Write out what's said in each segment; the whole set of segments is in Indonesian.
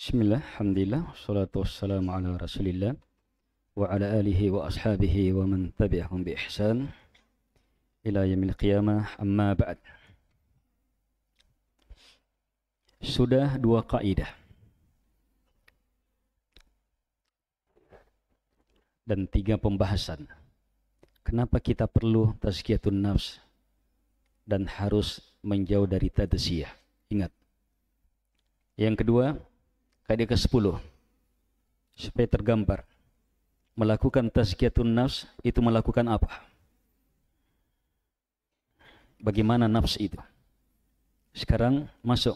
Bismillah, alhamdulillah, wassalatu wassalamu ala rasulillah wa ala alihi wa ashabihi wa man tabi'ahum bi ihsan ila yaumil qiyamah, amma ba'd. Sudah dua kaidah dan tiga pembahasan. Kenapa kita perlu tazkiyatun nafs dan harus menjauh dari tadzkiyah? Ingat. Yang kedua, kaidah ke-10 supaya tergambar. Melakukan tazkiyatun nafs itu melakukan apa? Bagaimana nafs itu? Sekarang masuk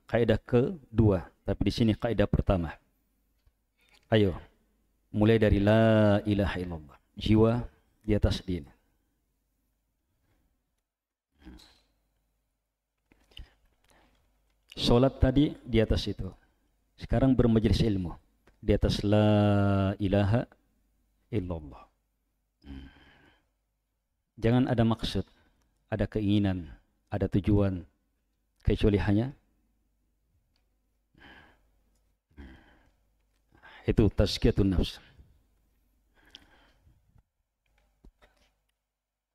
kaidah kedua, tapi di sini kaidah pertama. Ayo, mulai dari la ilaha illallah. Jiwa di atas dini. Salat tadi di atas itu. Sekarang bermajelis ilmu di atas la ilaha illallah. Jangan ada maksud, ada keinginan, ada tujuan, kecuali hanya itu tazkiyatun nafs.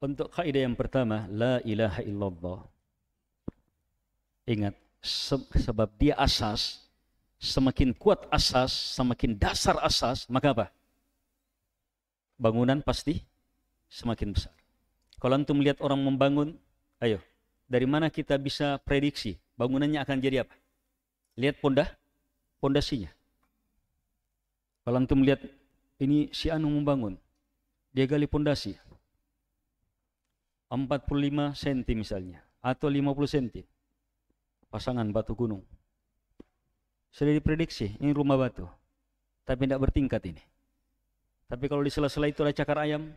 Untuk kaidah yang pertama, la ilaha illallah. Ingat, sebab dia asas. Semakin kuat asas, semakin dasar asas, maka apa? Bangunan pasti semakin besar. Kalau antum melihat orang membangun, ayo, dari mana kita bisa prediksi bangunannya akan jadi apa? Lihat pondasinya. Kalau antum melihat ini si anu membangun, dia gali pondasi 45 cm misalnya, atau 50 cm, pasangan batu gunung. Sudah diprediksi, ini rumah batu. Tapi tidak bertingkat ini. Tapi kalau di sela-sela itu ada cakar ayam,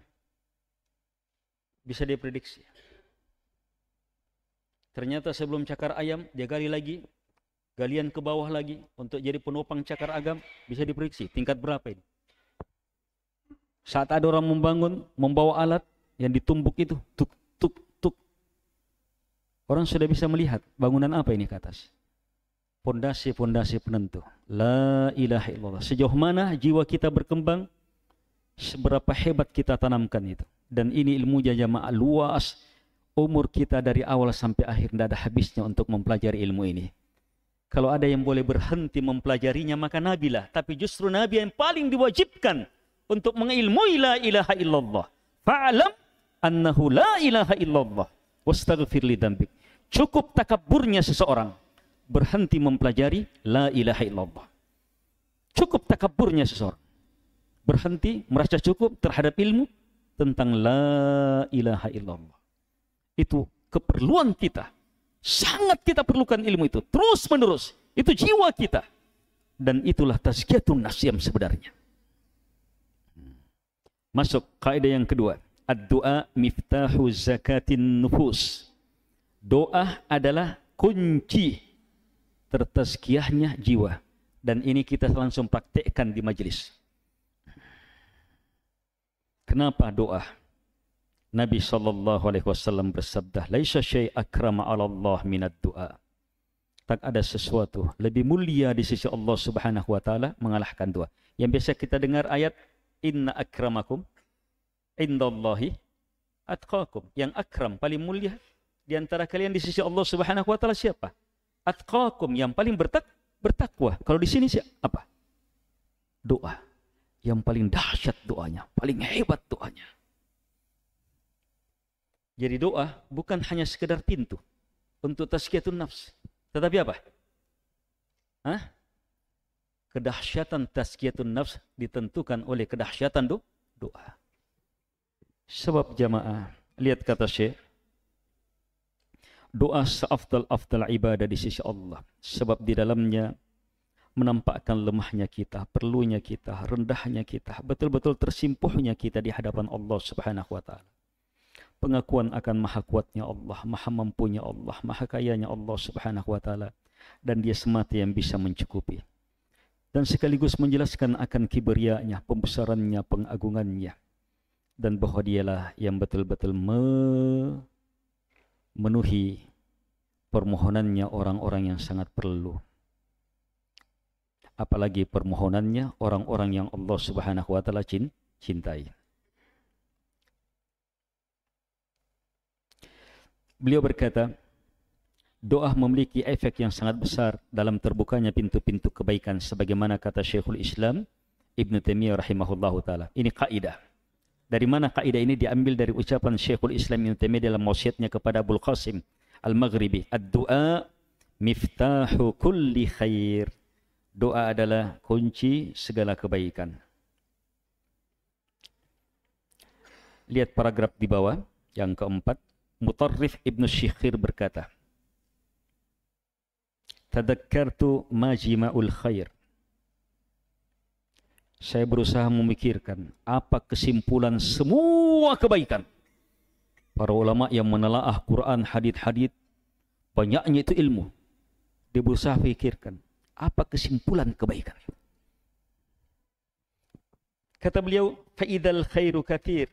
bisa diprediksi. Ternyata sebelum cakar ayam, dia gali lagi, galian ke bawah lagi, untuk jadi penopang cakar ayam, bisa diprediksi. Tingkat berapa ini? Saat ada orang membangun, membawa alat yang ditumbuk itu, tuk, tuk, tuk. Orang sudah bisa melihat bangunan apa ini ke atas. Pondasi-pondasi penentu. La ilaha illallah. Sejauh mana jiwa kita berkembang, seberapa hebat kita tanamkan itu. Dan ini ilmu jamaah luas. Umur kita dari awal sampai akhir tidak ada habisnya untuk mempelajari ilmu ini. Kalau ada yang boleh berhenti mempelajarinya, maka Nabi lah. Tapi justru Nabi yang paling diwajibkan untuk mengilmui la ilaha illallah. Fa'alam annahu la ilaha illallah. Wastaghfir li dzambik. Cukup takabburnya seseorang berhenti mempelajari la ilaha illallah. Cukup takabburnya seseorang berhenti merasa cukup terhadap ilmu tentang la ilaha illallah. Itu keperluan kita. Sangat kita perlukan ilmu itu terus menerus. Itu jiwa kita. Dan itulah tazkiyatun nafs yang sebenarnya. Masuk kaidah yang kedua. Ad-du'a miftahu zakatin nufus. Doa adalah kunci tertazkiyahnya jiwa. Dan ini kita langsung praktekkan di majelis. Kenapa doa? Nabi SAW bersabda, "Laisa syai' akrama 'ala Allah minad du'a." Tak ada sesuatu lebih mulia di sisi Allah Subhanahu wa taala mengalahkan doa. Yang biasa kita dengar ayat inna akramakum indallahi atqakum. Yang akram paling mulia di antara kalian di sisi Allah Subhanahu wa taala siapa? Atqakum, yang paling bertakwa. Kalau di sini apa? Doa. Yang paling dahsyat doanya, paling hebat doanya. Jadi doa bukan hanya sekedar pintu untuk tazkiyatun nafs, tetapi apa? Kedahsyatan tazkiyatun nafs ditentukan oleh kedahsyatan doa. Sebab jamaah, lihat kata Syekh, doa seafdal-afdal ibadah di sisi Allah. Sebab di dalamnya menampakkan lemahnya kita, perlunya kita, rendahnya kita, betul-betul tersimpuhnya kita di hadapan Allah Subhanahu wa taala. Pengakuan akan maha kuatnya Allah, maha mampunya Allah, maha kayanya Allah Subhanahu wa taala, dan dia semata yang bisa mencukupi. Dan sekaligus menjelaskan akan kibrianya, pembesarannya, pengagungannya, dan bahwa dialah yang betul-betul memenuhi permohonannya orang-orang yang sangat perlu. apalagi permohonannya orang-orang yang Allah Subhanahu wa taala cintai. Beliau berkata, doa memiliki efek yang sangat besar dalam terbukanya pintu-pintu kebaikan sebagaimana kata Syekhul Islam Ibn Taimiyah rahimahullahu taala. Ini kaidah. Dari mana kaidah ini? Diambil dari ucapan Syekhul Islam Ibn Taimiyah dalam wasiatnya kepada Abul Qasim Al-Maghribi, ad-du'a miftahu kulli khair. Doa adalah kunci segala kebaikan. Lihat paragraf di bawah yang keempat. Mutarrif Ibn Syikhir berkata, tadakkartu majima'ul khair. Saya berusaha memikirkan apa kesimpulan semua kebaikan. Para ulama yang menelaah Quran, hadith-hadith, banyaknya itu ilmu. Dia berusaha pikirkan apa kesimpulan kebaikan. Kata beliau, fa'idal khairu kathir.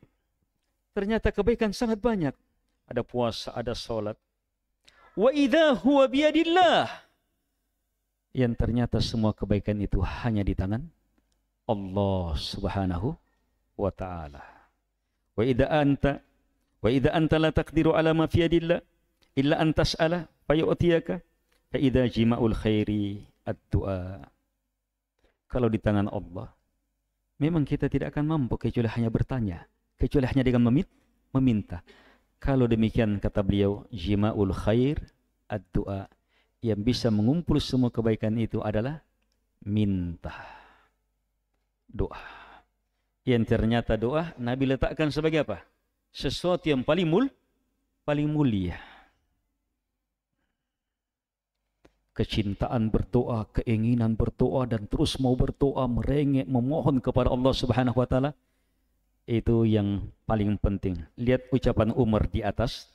Ternyata kebaikan sangat banyak. Ada puasa, ada sholat. Wa idza huwa biyadillah. Yang ternyata semua kebaikan itu hanya di tangan Allah Subhanahu wa taala. Wa idza anta la taqdiru ala ma fi yadillah illa an tas'ala fayu'tiyaka fa idza jima'ul khairi ad-du'a. Kalau di tangan Allah, memang kita tidak akan mampu kecuali hanya bertanya, kecuali hanya dengan meminta. Kalau demikian kata beliau, jima'ul khair ad-du'a, yang bisa mengumpul semua kebaikan itu adalah minta, doa. Yang ternyata doa Nabi letakkan sebagai apa? Sesuatu yang paling mulia. Kecintaan berdoa, keinginan berdoa, dan terus mau berdoa, merengek, memohon kepada Allah Subhanahu wa taala. Itu yang paling penting. Lihat ucapan Umar di atas.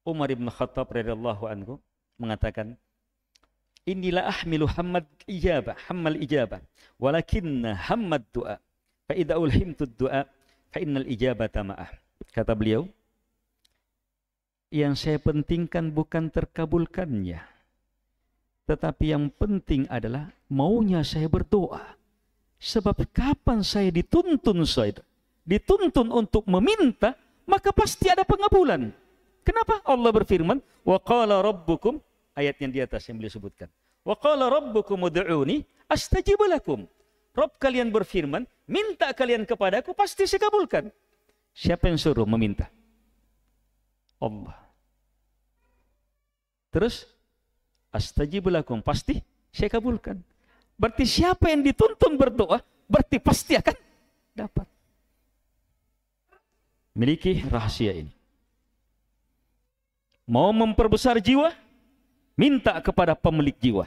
Umar ibn Khattab radhiyallahu anhu mengatakan, inilah ahmilu hammal ijabah, walakinna hammad du'a, fa idza ulhimtu du'a, fa innal ijabata ma'ah. Kata beliau, yang saya pentingkan bukan terkabulkannya, tetapi yang penting adalah maunya saya berdoa. Sebab kapan saya dituntun untuk meminta, maka pasti ada pengabulan. Kenapa? Allah berfirman, wa qala rabbukum, ayat yang di atas yang beliau sebutkan. Wa qala rabbukum ud'uni astajib lakum. Rabb kalian berfirman, minta kalian kepadaku, pasti saya kabulkan. Siapa yang suruh meminta? Allah. Terus astajib lakum, pasti saya kabulkan. Berarti siapa yang dituntun berdoa, berarti pasti akan dapat. Miliki rahasia ini. Mau memperbesar jiwa, minta kepada pemilik jiwa.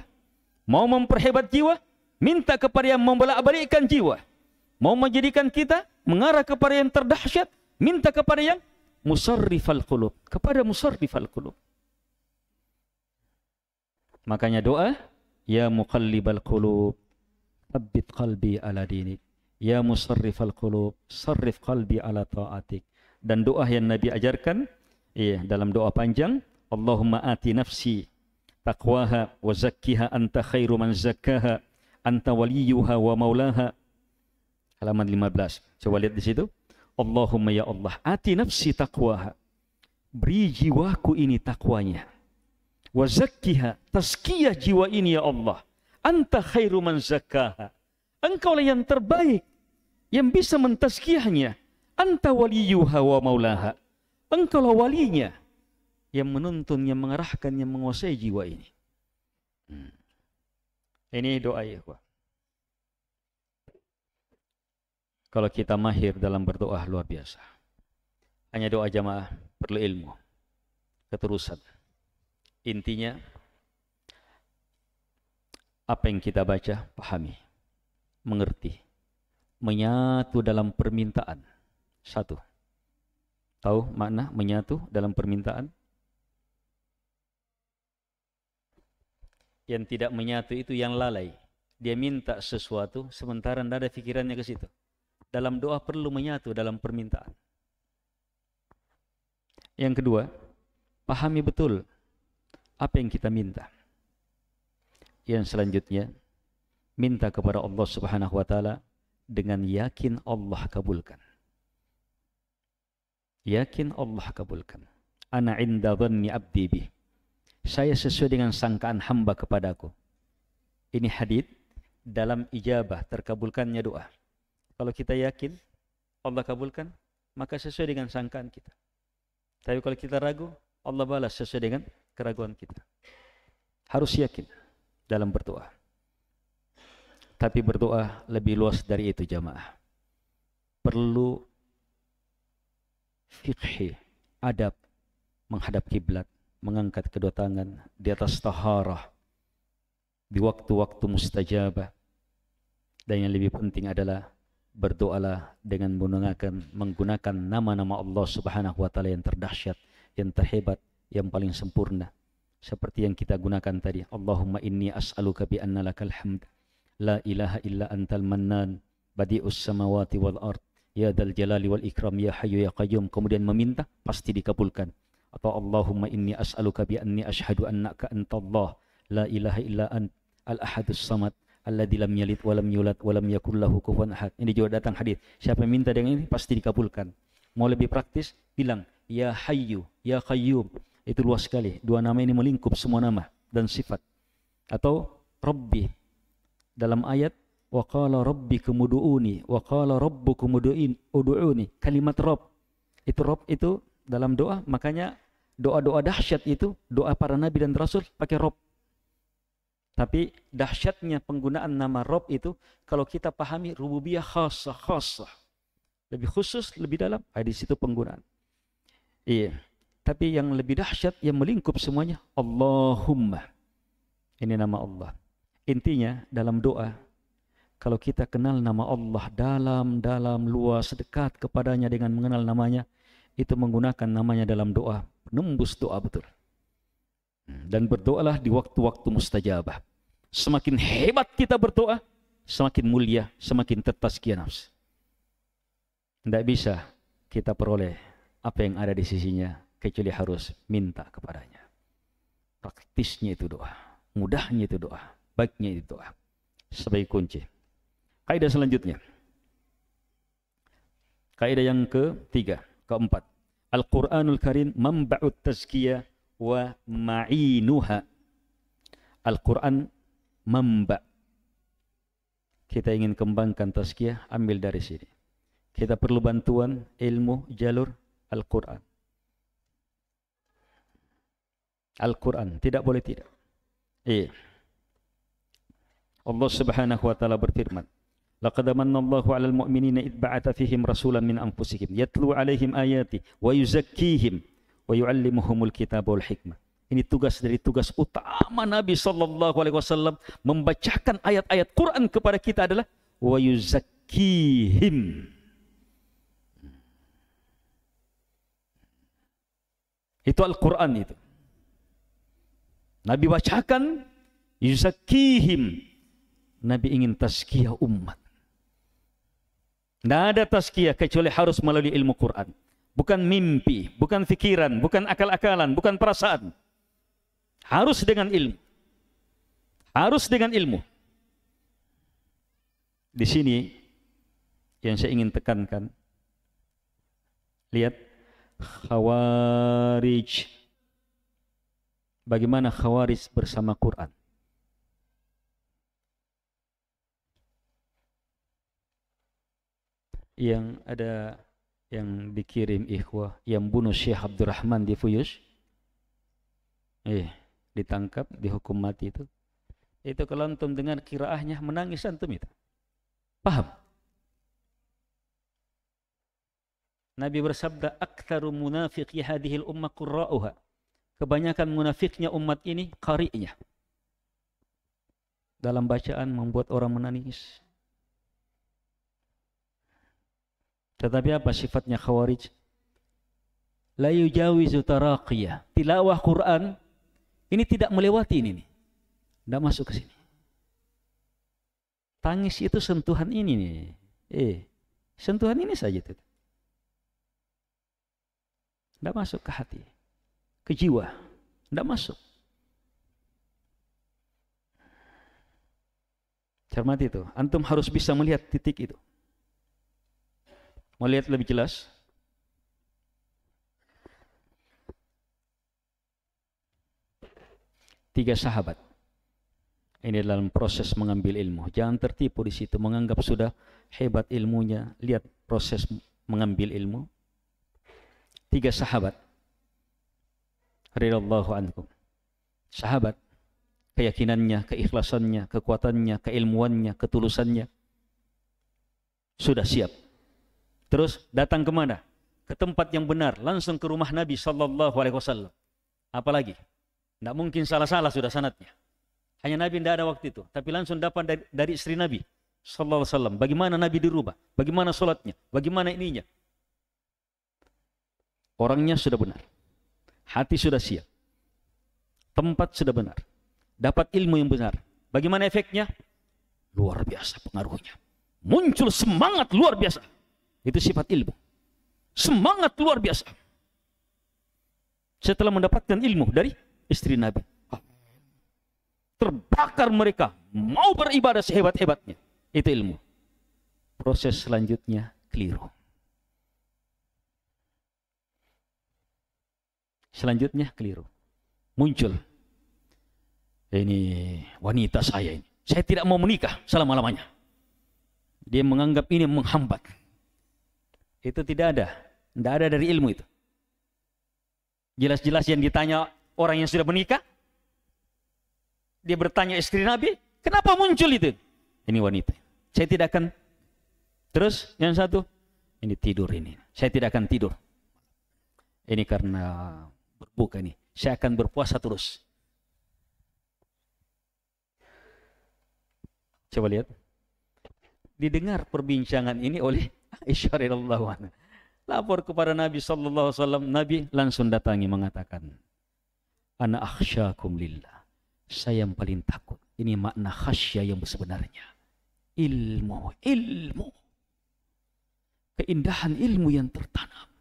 Mau memperhebat jiwa, minta kepada yang membolak-balikkan jiwa. Mau menjadikan kita mengarah kepada yang terdahsyat, minta kepada yang musarrifal qulub, kepada musarrifal qulub. Makanya doa, ya muqallibal qulub, tsabbit qalbi ala dinik. Ya musarrifal qulub, sarrif qalbi ala ta'atik. Dan doa yang Nabi ajarkan, dalam doa panjang, Allahumma ati nafsi taqwaha wa zakkiha anta khairu man zakkaha anta waliyuha wa maulaha. Halaman 15. Coba lihat di situ. Allahumma ya Allah, ati nafsi taqwaha. Beri jiwaku ini takwanya. Wa zakkiha, tazkiyah jiwa ini ya Allah. Anta khairu man zakkaha. Engkaulah yang terbaik yang bisa mentazkiyahnya. Anta waliyuha wa maulaha. Engkaulah walinya yang menuntun, yang mengarahkan, yang menguasai jiwa ini. Ini doa ya. Kalau kita mahir dalam berdoa luar biasa. Hanya doa jamaah perlu ilmu, keterusan. Intinya apa yang kita baca pahami, mengerti, menyatu dalam permintaan. Satu. Tahu makna menyatu dalam permintaan? Yang tidak menyatu itu yang lalai. Dia minta sesuatu sementara tidak ada pikirannya ke situ. Dalam doa perlu menyatu dalam permintaan. Yang kedua, pahami betul apa yang kita minta. Yang selanjutnya, minta kepada Allah Subhanahu wa taala dengan yakin Allah kabulkan. Yakin Allah kabulkan. Ana inda dhanni abdi bih. Saya sesuai dengan sangkaan hamba kepadaku. Ini hadits dalam ijabah, terkabulkannya doa. Kalau kita yakin Allah kabulkan, maka sesuai dengan sangkaan kita. Tapi kalau kita ragu, Allah balas sesuai dengan keraguan kita. Harus yakin dalam berdoa. Tapi berdoa lebih luas dari itu jamaah. Perlu fiqhi, adab, menghadap kiblat, mengangkat kedua tangan di atas taharah, di waktu-waktu mustajabah. Dan yang lebih penting adalah berdoalah dengan menggunakan nama-nama Allah Subhanahu wa taala yang terdahsyat, yang terhebat, yang paling sempurna. Seperti yang kita gunakan tadi, Allahumma inni as'aluka bi anna lakal hamd, la ilaha illa antal mannan, badi'us samawati wal ard, ya dal jalali wal ikram, ya hayyu ya qayyum. Kemudian meminta, pasti dikabulkan. Atau Allahumma inni as'aluka bi anni ashhadu annaka antallah, la ilaha illa ant, al-ahadus samad, alladzi lam yalid wa lam yulad wa lam yakul lahu kufuwan ahad. Ini juga datang hadis. Siapa yang minta dengan ini pasti dikabulkan. Mau lebih praktis, bilang ya hayyu ya qayyum. Itu luas sekali. Dua nama ini melingkup semua nama dan sifat. Atau Rabbi dalam ayat wa qala rabbikum ud'uni wa qala rabbukum ud'uni. Kalimat Rabb. Itu Rabb itu dalam doa, makanya doa-doa dahsyat itu, doa para nabi dan rasul pakai Rabb. Tapi dahsyatnya penggunaan nama Rabb itu, kalau kita pahami rububiyah khasah, lebih khusus, lebih dalam, di situ penggunaan. Iya. Tapi yang lebih dahsyat, yang melingkup semuanya, Allahumma. Ini nama Allah. Intinya dalam doa, kalau kita kenal nama Allah dalam luas, dekat kepadanya dengan mengenal namanya, itu menggunakan namanya dalam doa, menembus doa betul. Dan berdoalah di waktu-waktu mustajabah. Semakin hebat kita berdoa, semakin mulia, semakin tertazkiyah nafs. Tidak bisa kita peroleh apa yang ada di sisinya, kecuali harus minta kepadanya. Praktisnya itu doa, mudahnya itu doa, baiknya itu doa. Sebagai kunci. Kaidah selanjutnya. Kaidah yang keempat. Al-Quranul Karim manba'ut tazkiyah wa ma'inuha. Al-Quran mamba. Kita ingin kembangkan tazkiyah, ambil dari sini. Kita perlu bantuan ilmu jalur Al-Quran. Al-Quran, tidak boleh tidak. Allah Subhanahu wa taala berfirman, laqad manna Allahu 'alal mu'minina id ba'atha fihim rasulan min anfusihim yatlu 'alaihim ayati wa yuzakkihim wa yu'allimuhumul kitaba wal hikmah. Ini tugas dari tugas utama Nabi sallallahu alaihi wasallam, membacakan ayat-ayat Quran kepada kita adalah wa yuzakkihim. Itu Al-Quran itu. Nabi bacakan yuzakkihim. Nabi ingin tazkiyah umat. Tidak ada tazkiyah kecuali harus melalui ilmu Quran. Bukan mimpi, bukan fikiran, bukan akal-akalan, bukan perasaan. Harus dengan ilmu. Harus dengan ilmu. Di sini yang saya ingin tekankan. Lihat Khawarij. Bagaimana Khawarij bersama Quran. Yang ada yang dikirim ikhwah yang bunuh Syekh Abdurrahman di Fuyush, ditangkap, dihukum mati itu kalau antum dengar kiraahnya menangis antum itu. Paham? Nabi bersabda, aktsaru munafiqi hadhil ummah qurra'uha. Kebanyakan munafiknya umat ini qari'nya. Dalam bacaan membuat orang menangis. Tetapi apa sifatnya Khawarij? La yujawizu taraqiyah. Tilawah Quran ini tidak melewati ini nih. Tidak masuk ke sini. Tangis itu sentuhan ini nih. Sentuhan ini saja itu. Tidak masuk ke hati, ke jiwa. Tidak masuk. Cermati itu. Antum harus bisa melihat titik itu. Mau lihat lebih jelas? Tiga sahabat. Ini dalam proses mengambil ilmu. Jangan tertipu di situ, menganggap sudah hebat ilmunya. Lihat proses mengambil ilmu. Tiga sahabat. Radhiyallahu anhum. Sahabat, keyakinannya, keikhlasannya, kekuatannya, keilmuannya, ketulusannya sudah siap. Terus datang kemana? Ke tempat yang benar, langsung ke rumah Nabi sallallahu alaihi wasallam. Apalagi? Tidak mungkin salah-salah sudah sanadnya. Hanya Nabi tidak ada waktu itu, tapi langsung dapat dari istri Nabi sallallahu alaihi wasallam. Bagaimana Nabi dirubah? Bagaimana sholatnya? Bagaimana ininya? Orangnya sudah benar. Hati sudah siap. Tempat sudah benar. Dapat ilmu yang benar. Bagaimana efeknya? Luar biasa pengaruhnya. Muncul semangat luar biasa. Itu sifat ilmu. Semangat luar biasa. Setelah mendapatkan ilmu dari istri Nabi. Terbakar mereka. Mau beribadah sehebat-hebatnya. Itu ilmu. Proses selanjutnya keliru. Selanjutnya keliru. Muncul. Ini wanita saya ini. Saya tidak mau menikah selama-lamanya. Dia menganggap ini menghambat. Itu tidak ada. Tidak ada dari ilmu itu. Jelas-jelas yang ditanya orang yang sudah menikah. Dia bertanya istri Nabi. Kenapa muncul itu? Ini wanita. Saya tidak akan. Terus yang satu. Ini tidur ini. Saya tidak akan tidur. Ini karena berbuka ini. Saya akan berpuasa terus. Coba lihat. Didengar perbincangan ini oleh Aisyah radhiyallahu anha. Lapor kepada Nabi sallallahu alaihi wasallam. Nabi langsung datangi mengatakan, "Ana akhsyakum lillah." Saya yang paling takut. Ini makna khasya yang sebenarnya. Ilmu, ilmu. Keindahan ilmu yang tertanam.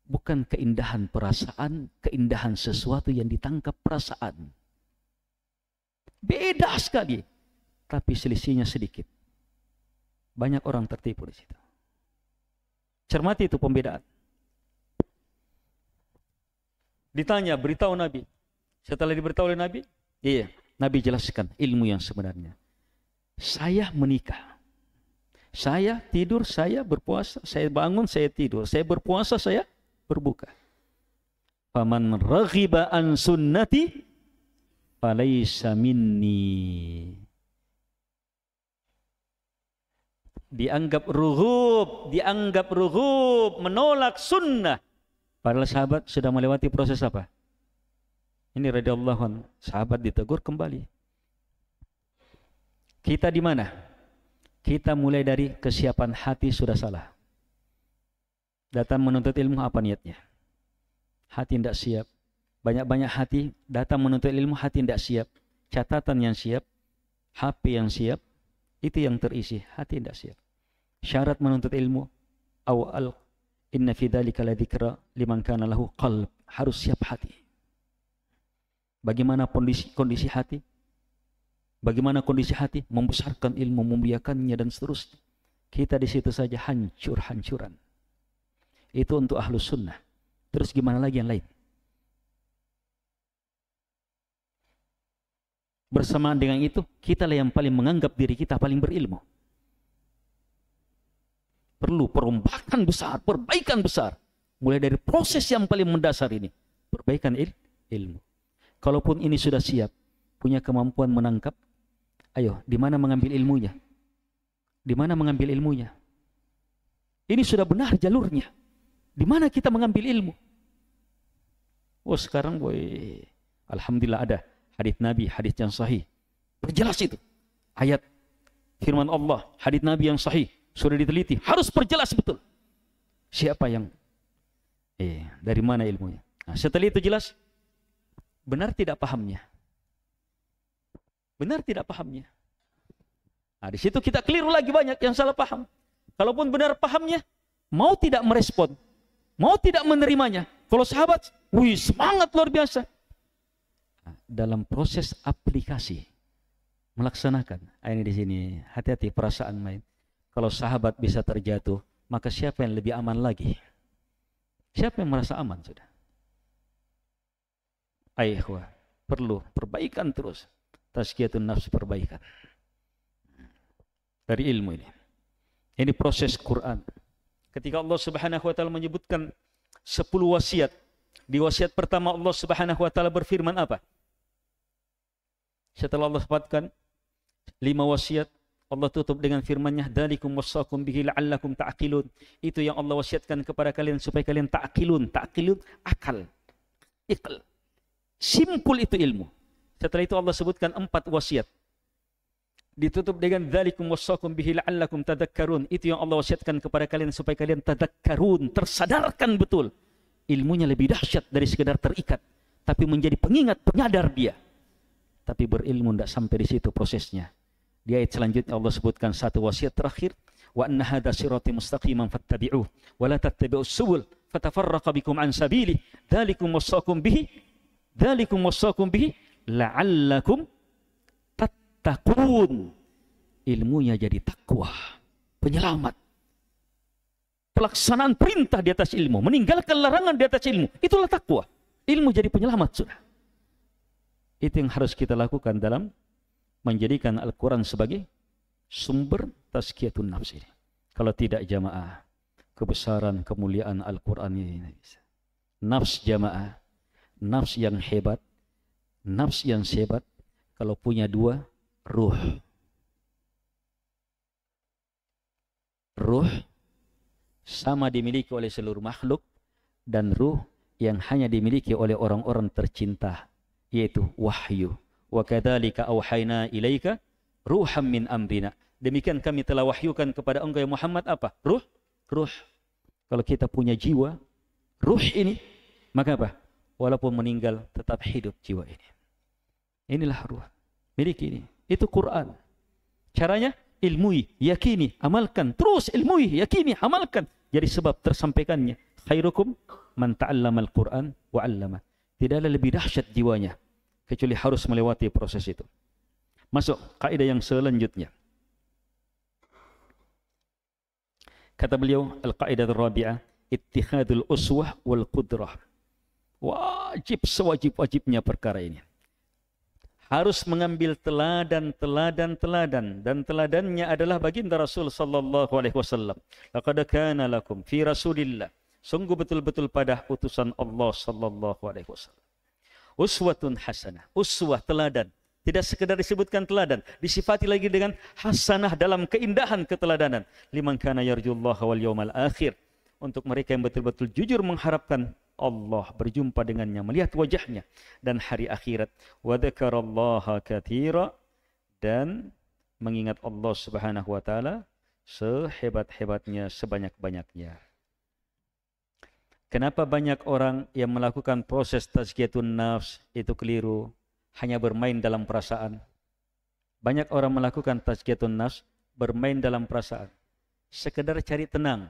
Bukan keindahan perasaan, keindahan sesuatu yang ditangkap perasaan. Beda sekali. Tapi selisihnya sedikit. Banyak orang tertipu di situ. Cermati itu pembedaan. Ditanya, beritahu Nabi. Setelah diberitahu oleh Nabi, iya, Nabi jelaskan ilmu yang sebenarnya. Saya menikah. Saya tidur, saya berpuasa. Saya bangun, saya tidur. Saya berpuasa, saya berbuka. Faman raghiba an sunnati falaysa minni. Dianggap rughub, menolak sunnah. Padahal sahabat sudah melewati proses apa? Ini radhiyallahu anhu, sahabat ditegur kembali. Kita di mana? Kita mulai dari kesiapan hati sudah salah. Datang menuntut ilmu apa niatnya? Hati tidak siap. Banyak-banyak hati datang menuntut ilmu, hati tidak siap. Catatan yang siap, HP yang siap, itu yang terisi, hati tidak siap. Syarat menuntut ilmu, awal inna fi dzalika ladzikra liman kana lahu qalb, harus siap hati. Bagaimana kondisi hati? Bagaimana kondisi hati? Membesarkan ilmu, memuliakannya dan seterusnya. Kita di situ saja hancur-hancuran. Itu untuk ahlus sunnah. Terus gimana lagi yang lain? Bersamaan dengan itu, kitalah yang paling menganggap diri kita paling berilmu. Perlu perombakan besar, perbaikan besar. Mulai dari proses yang paling mendasar ini. Perbaikan ilmu. Kalaupun ini sudah siap, punya kemampuan menangkap, ayo, di mana mengambil ilmunya? Di mana mengambil ilmunya? Ini sudah benar jalurnya. Di mana kita mengambil ilmu? Oh sekarang boy, alhamdulillah ada hadits Nabi, hadits yang sahih. Perjelas itu. Ayat firman Allah, hadits Nabi yang sahih. Sudah diteliti. Harus perjelas betul. Siapa yang dari mana ilmunya? Nah, setelah itu jelas. Benar tidak pahamnya? Benar tidak pahamnya? Nah, di situ kita keliru lagi banyak yang salah paham. Kalaupun benar pahamnya, mau tidak merespon. Mau tidak menerimanya. Kalau sahabat, semangat luar biasa. Dalam proses aplikasi melaksanakan. Ini di sini, hati-hati perasaan main. Kalau sahabat bisa terjatuh, maka siapa yang lebih aman lagi? Siapa yang merasa aman sudah? Ayo, perlu perbaikan terus. Tazkiyatun nafs, perbaikan dari ilmu ini. Ini proses Quran. Ketika Allah Subhanahu wa taala menyebutkan 10 wasiat, di wasiat pertama Allah Subhanahu wa taala berfirman apa? Setelah Allah sebutkan 5 wasiat, Allah tutup dengan firman-Nya, "Dzalikum wasaqum bihi la'allakum ta'qilun." Itu yang Allah wasiatkan kepada kalian supaya kalian ta'qilun. Ta'qilun akal. Iqal. Simpul itu ilmu. Setelah itu Allah sebutkan 4 wasiat. Ditutup dengan dzalikum wasaqum bihi la'allakum tadhakkarun. Itu yang Allah wasiatkan kepada kalian supaya kalian tadhakkarun, tersadarkan betul. Ilmunya lebih dahsyat dari sekedar terikat, tapi menjadi pengingat, penyadar dia. Tapi berilmu tidak sampai di situ prosesnya. Di ayat selanjutnya Allah sebutkan satu wasiat terakhir, wa anna hadza sirati mustaqiman fattabi'uh wa la tattabi'us subul fatafarraqa bikum an sabili dzalikum wasaqum bihi la'allakum tattaqun. Ilmunya jadi takwa, penyelamat. Pelaksanaan perintah di atas ilmu, meninggalkan larangan di atas ilmu, itulah takwa. Ilmu jadi penyelamat sudah. Itu yang harus kita lakukan dalam menjadikan Al-Quran sebagai sumber tazkiyatun nafs ini. Kalau tidak jamaah, kebesaran kemuliaan Al-Quran ini bisa. Nafs jamaah, nafs yang hebat, nafs yang sebat, kalau punya 2, ruh. Ruh sama dimiliki oleh seluruh makhluk, dan ruh yang hanya dimiliki oleh orang-orang tercinta, yaitu wahyu. Wa kadzalika auhayna ilaika ruham min amrina. Demikian kami telah wahyukan kepada engkau ya Muhammad apa? Ruh. Kalau kita punya jiwa, ruh ini, maka apa? Walaupun meninggal tetap hidup jiwa ini. Inilah ruh. Miliki ini. Itu Quran. Caranya ilmui, yakini, amalkan. Terus ilmui, yakini, amalkan. Jadi sebab tersampaikannya. Khairukum man ta'allamal Quran wa 'allama. Tidak ada lebih dahsyat jiwanya kecuali harus melewati proses itu. Masuk kaidah yang selanjutnya. Kata beliau, al-qaidah ar-rabi'ah, ittihadul uswah wal qudrah. Wajib sewajib-wajibnya perkara ini. Harus mengambil teladan, dan teladannya adalah baginda Rasul sallallahu alaihi wasallam. Laqad kana lakum fi Rasulillah, sungguh betul-betul pada utusan Allah sallallahu alaihi wasallam, uswatun hasanah. Uswah, teladan. Tidak sekedar disebutkan teladan, disifati lagi dengan hasanah dalam keindahan keteladanan. Liman kana yarjullaha wal yawmal akhir. Untuk mereka yang betul-betul jujur mengharapkan Allah, berjumpa dengannya, melihat wajahnya, dan hari akhirat. Wa dzakarallaha katsira, dan mengingat Allah Subhanahu wa taala sehebat-hebatnya, sebanyak-banyaknya. Kenapa banyak orang yang melakukan proses tazkiyatun nafs itu keliru, hanya bermain dalam perasaan? Banyak orang melakukan tazkiyatun nafs bermain dalam perasaan, sekedar cari tenang.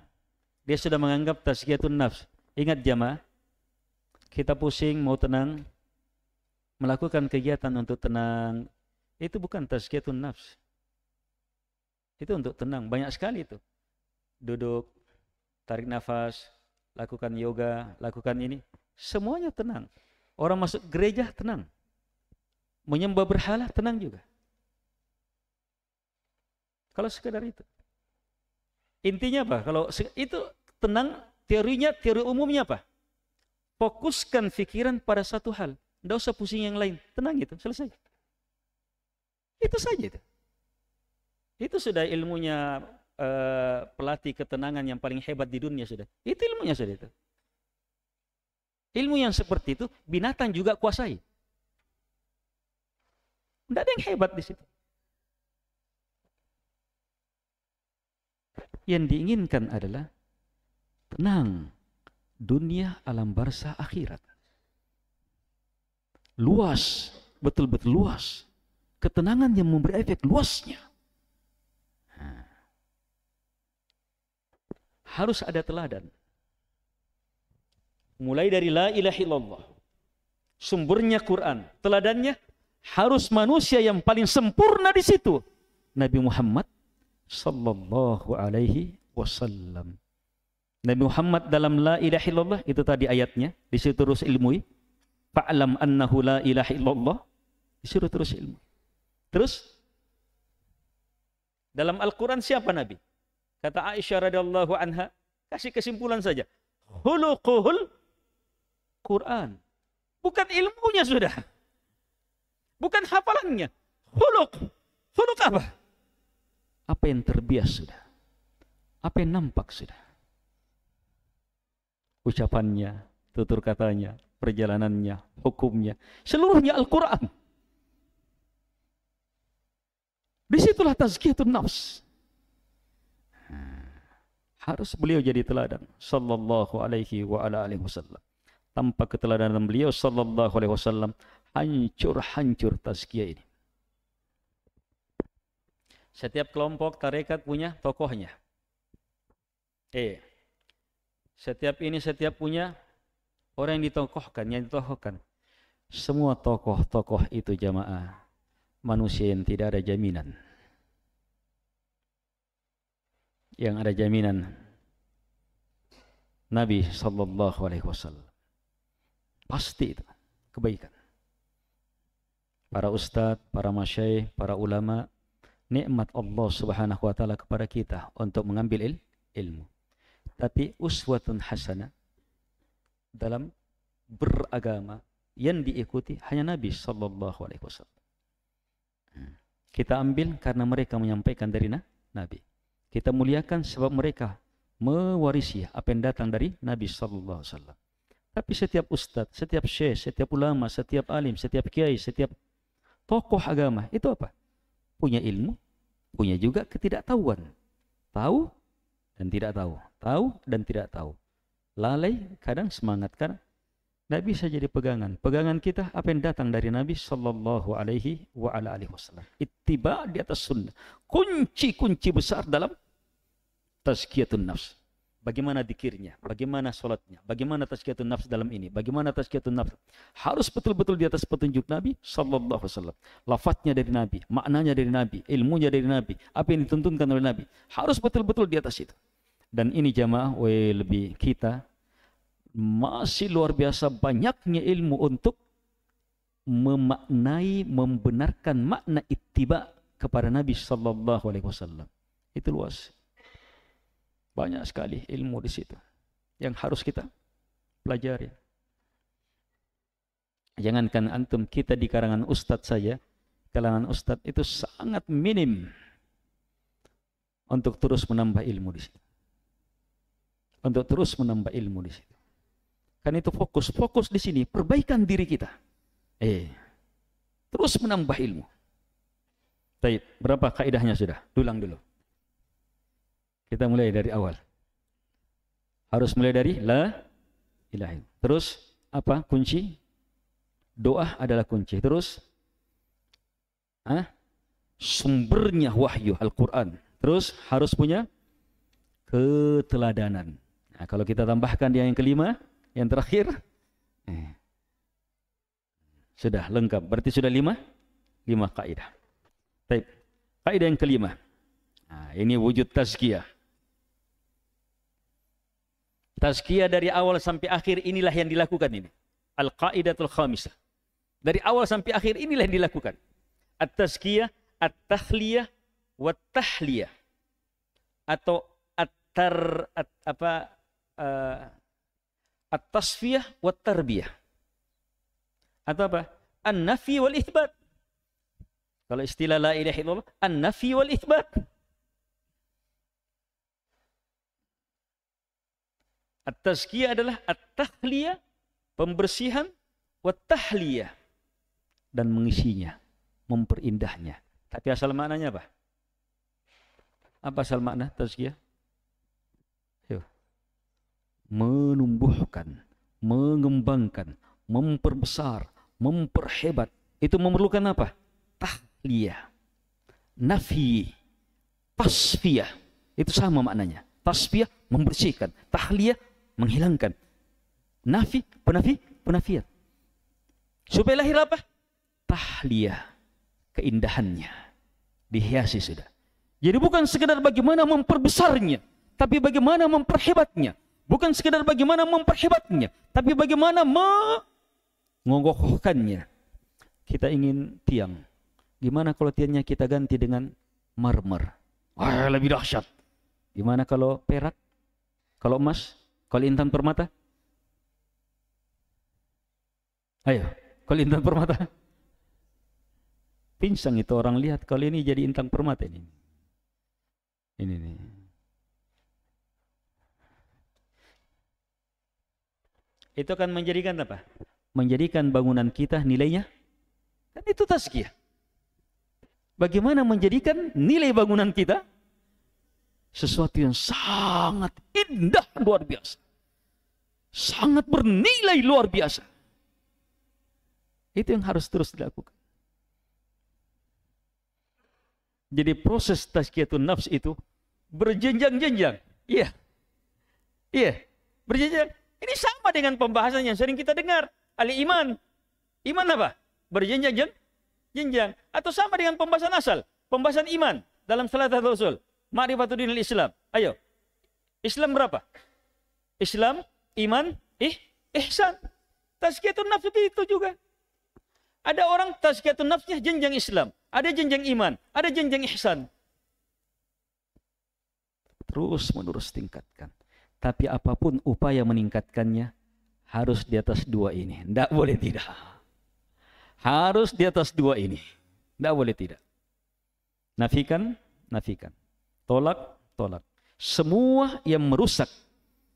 Dia sudah menganggap tazkiyatun nafs. Ingat jamaah, kita pusing mau tenang, melakukan kegiatan untuk tenang, itu bukan tazkiyatun nafs. Itu untuk tenang, banyak sekali itu. Duduk, tarik nafas, lakukan yoga, lakukan ini, semuanya tenang. Orang masuk gereja tenang, menyembah berhala tenang juga. Kalau sekedar itu, intinya apa? Kalau itu tenang, teorinya, teori umumnya apa? Fokuskan pikiran pada satu hal, tidak usah pusing yang lain, tenang itu, selesai. Itu saja itu. Itu sudah ilmunya pelatih ketenangan yang paling hebat di dunia sudah. Itu ilmunya sudah itu. Ilmu yang seperti itu binatang juga kuasai. Tidak ada yang hebat di situ. Yang diinginkan adalah tenang, dunia, alam barzah, akhirat. Luas, betul-betul luas. Ketenangan yang memberi efek luasnya. Harus ada teladan. Mulai dari la ilaha illallah, sumbernya Quran, teladannya harus manusia yang paling sempurna di situ. Nabi Muhammad sallallahu alaihi wasallam. Nabi Muhammad dalam la ilaha illallah itu tadi ayatnya, disitu terus ilmui. Fa'lam annahu la ilaha illallah, disuruh terus ilmu. Terus dalam Al-Quran siapa Nabi? Kata Aisyah radhiyallahu anha, kasih kesimpulan saja. Khuluquhul Quran. Bukan ilmunya sudah. Bukan hafalannya. Khuluq. Khuluq apa? Apa yang terbias sudah. Apa yang nampak sudah. Ucapannya, tutur katanya, perjalanannya, hukumnya. Seluruhnya Al-Quran. Disitulah tazkiyatun nafs. Harus beliau jadi teladan. Sallallahu alaihi wa ala alihi wasallam. Tanpa keteladanan beliau sallallahu alaihi wasallam, hancur-hancur tazkiyah ini. Setiap kelompok tarekat punya tokohnya. Setiap punya orang yang ditokohkan, Semua tokoh-tokoh itu jamaah manusia yang tidak ada jaminan. Yang ada jaminan Nabi sallallahu alaihi wasallam. Pasti itu kebaikan. Para ustadz, para masyaikh, para ulama, nikmat Allah Subhanahu wa taala kepada kita untuk mengambil ilmu. Tapi uswatun hasanah dalam beragama yang diikuti hanya Nabi sallallahu alaihi wasallam. Kita ambil karena mereka menyampaikan dari Nabi. Kita muliakan sebab mereka mewarisi apa yang datang dari Nabi sallallahu alaihi wasallam. Tapi setiap ustadz, setiap syekh, setiap ulama, setiap alim, setiap kiai, setiap tokoh agama itu apa? Punya ilmu, punya juga ketidaktahuan. Tahu dan tidak tahu, tahu dan tidak tahu. Lalai, kadang semangat, kadang tidak bisa jadi pegangan. Pegangan kita apa yang datang dari Nabi sallallahu alaihi wa ala alihi wasallam. Ittiba di atas sunnah. Kunci-kunci besar dalam tazkiyatun nafs. Bagaimana zikirnya, bagaimana salatnya, bagaimana tazkiyatun nafs dalam ini, bagaimana tazkiyatun nafs. Harus betul-betul di atas petunjuk Nabi sallallahu alaihi wasallam. Lafadznya dari Nabi, maknanya dari Nabi, ilmunya dari Nabi, apa yang dituntunkan oleh Nabi. Harus betul-betul di atas itu. Dan ini jamaah lebih kita masih luar biasa banyaknya ilmu untuk memaknai, membenarkan makna ittiba kepada Nabi sallallahu alaihi wasallam. Itu luas. Banyak sekali ilmu di situ yang harus kita pelajari. Jangankan antum, kita di kalangan ustadz saja, kalangan ustadz itu sangat minim untuk terus menambah ilmu di situ. Untuk terus menambah ilmu di situ. Kan itu fokus di sini, perbaikan diri kita. Terus menambah ilmu. Baik, berapa kaidahnya sudah? Dulang dulu. Kita mulai dari awal. Harus mulai dari la ilaha illallah. Terus apa kunci? Doa adalah kunci. Terus sumbernya wahyu Al-Quran. Terus harus punya keteladanan. Nah, kalau kita tambahkan yang kelima, yang terakhir, sudah lengkap. Berarti sudah lima kaidah. Baik, kaidah yang kelima. Nah, ini wujud tazkiyah. Tazkiyah dari awal sampai akhir inilah yang dilakukan ini. Al-qaidatul khamisah. Dari awal sampai akhir inilah yang dilakukan. At-tazkiyah, at-takhliyah, wat-tahliyah. Atau at-tasfiyah wat-tarbiyah. Atau apa? An-nafi wal-itsbat. Kalau istilah la ilaha illallah, an-nafi wal-itsbat. At-tazkiyah adalah at-takhliyah, pembersihan, wat-tahliyah, dan mengisinya, memperindahnya. Tapi asal maknanya apa? Apa asal makna tazkiyah? Menumbuhkan, mengembangkan, memperbesar, memperhebat. Itu memerlukan apa? Tahliyah, nafi, tasfiyah. Itu sama maknanya. Tasfiyah membersihkan, tahliyah menghilangkan, nafi, penafian. Supaya lahir apa? tahliyah, keindahannya dihiasi sudah. Jadi bukan sekedar bagaimana memperbesarnya, tapi bagaimana memperhebatnya. Bukan sekedar bagaimana memperhebatnya, tapi bagaimana mengokohkannya. Kita ingin tiang. Gimana kalau tiangnya kita ganti dengan marmer? Wah, lebih dahsyat. Gimana kalau perak? Kalau emas? Kalau intan permata? Ayo, kalau intan permata? Pinsang itu orang lihat kalau ini jadi intan permata ini. Ini nih. Itu akan menjadikan apa? Menjadikan bangunan kita nilainya. Dan itu tazkiyah. Bagaimana menjadikan nilai bangunan kita sesuatu yang sangat indah luar biasa. Sangat bernilai luar biasa. Itu yang harus terus dilakukan. Jadi proses tazkiyatun nafs itu berjenjang-jenjang. Iya. Iya. Berjenjang. Ini sama dengan pembahasan yang sering kita dengar. Al-iman. Iman apa? Berjenjang-jenjang. Atau sama dengan pembahasan asal. Pembahasan iman. Dalam Salatul Usul. Ma'rifatul dinil Islam. Ayo. Islam berapa? Islam, iman, ihsan. Tazkiyatun nafs itu juga. Ada orang tazkiyatun nafsnya jenjang Islam. Ada jenjang iman. Ada jenjang ihsan. Terus menerus tingkatkan. Tapi apapun upaya meningkatkannya, harus di atas dua ini. Tidak boleh tidak. Harus di atas dua ini. Tidak boleh tidak. Nafikan, nafikan. Tolak, tolak. Semua yang merusak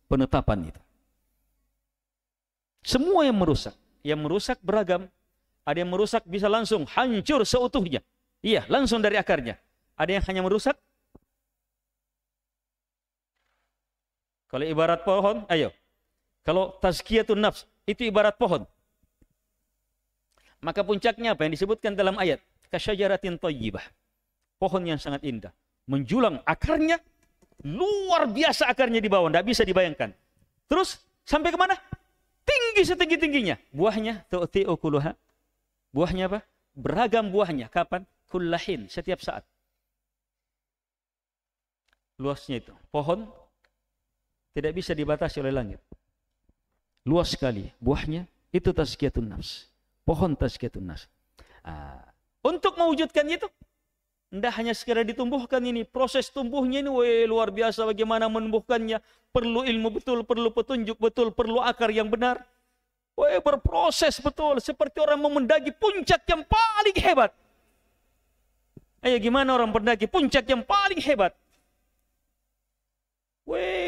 penetapan itu. Semua yang merusak. Yang merusak beragam. Ada yang merusak bisa langsung hancur seutuhnya. Iya, langsung dari akarnya. Ada yang hanya merusak. Kalau ibarat pohon, ayo. Kalau tazkiyatun nafs, itu ibarat pohon. Maka puncaknya apa yang disebutkan dalam ayat? Kasyajaratin thayyibah. Pohon yang sangat indah. Menjulang akarnya, luar biasa akarnya di bawah. Tidak bisa dibayangkan. Terus, sampai kemana? Tinggi setinggi-tingginya. Buahnya, tu'ti ukuluha. Buahnya apa? Beragam buahnya. Kapan? Kullahin. Setiap saat. Luasnya itu. Pohon tidak bisa dibatasi oleh langit. Luas sekali. Buahnya itu tazkiyatun nafs. Pohon tazkiyatun nafs. Untuk mewujudkan itu, tidak hanya sekedar ditumbuhkan ini. Proses tumbuhnya ini luar biasa. Bagaimana menumbuhkannya. Perlu ilmu betul. Perlu petunjuk betul. Perlu akar yang benar. Berproses betul. Seperti orang mau mendaki puncak yang paling hebat. Ayo gimana orang mendaki puncak yang paling hebat?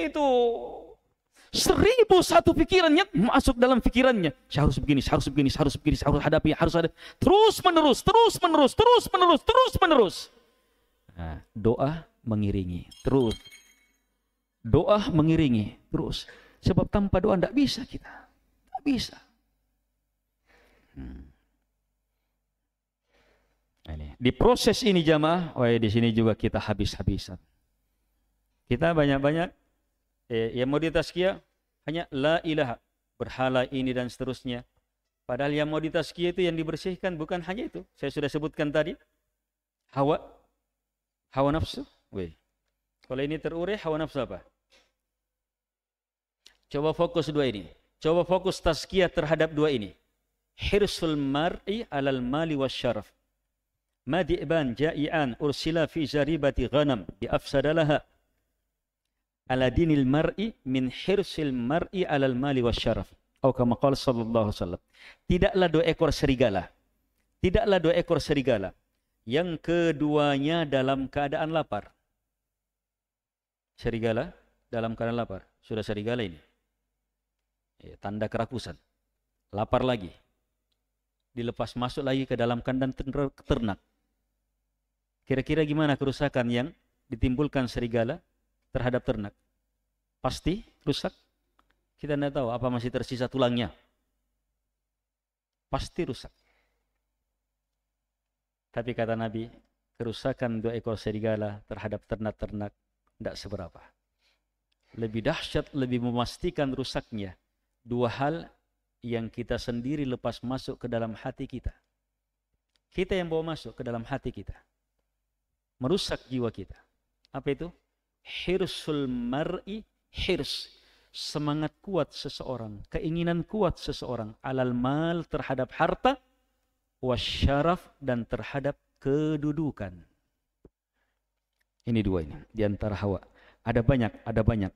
Itu 1001 pikirannya masuk dalam pikirannya. Saya harus begini, saya harus begini, saya harus begini, saya harus hadapi, harus ada. Terus menerus, terus menerus, terus menerus, terus menerus. Nah, doa mengiringi terus. Doa mengiringi terus. Sebab tanpa doa tidak bisa kita. Tidak bisa. Ini. Di proses ini jamaah, di sini juga kita habis-habisan. Kita banyak-banyak yang mau ditazkiyah hanya la ilaha, berhala ini dan seterusnya. Padahal yang mau ditazkiyah itu yang dibersihkan bukan hanya itu. Saya sudah sebutkan tadi. Hawa nafsu. Kalau ini terurai, hawa nafsu apa? Coba fokus dua ini. Coba fokus tazkiyah terhadap dua ini. Hirsul mar'i alal mali wasyaraf. Madi'ban ja'ian ursila fi jaribati ghanam bi afsadalaha ala dinil mar'i min hirsil mar'i alal mali wasyaraf. Atau kama qala sallallahu alaihi wasallam. Tidaklah dua ekor serigala. Tidaklah dua ekor serigala yang keduanya dalam keadaan lapar. Serigala dalam keadaan lapar. Sudah serigala ini. Tanda kerakusan. Lapar lagi. Dilepas masuk lagi ke dalam kandang ternak. Kira-kira gimana kerusakan yang ditimbulkan serigala terhadap ternak? Pasti rusak. Kita tidak tahu apa masih tersisa tulangnya. Pasti rusak. Tapi kata Nabi, kerusakan dua ekor serigala terhadap ternak-ternak tidak seberapa. Lebih dahsyat, lebih memastikan rusaknya dua hal yang kita sendiri lepas masuk ke dalam hati kita. Kita yang bawa masuk ke dalam hati kita. Merusak jiwa kita. Apa itu? Hirsul mar'i hirs. Semangat kuat seseorang, keinginan kuat seseorang alal mal terhadap harta, wasyaraf dan terhadap kedudukan. Ini dua ini di antara hawa. Ada banyak.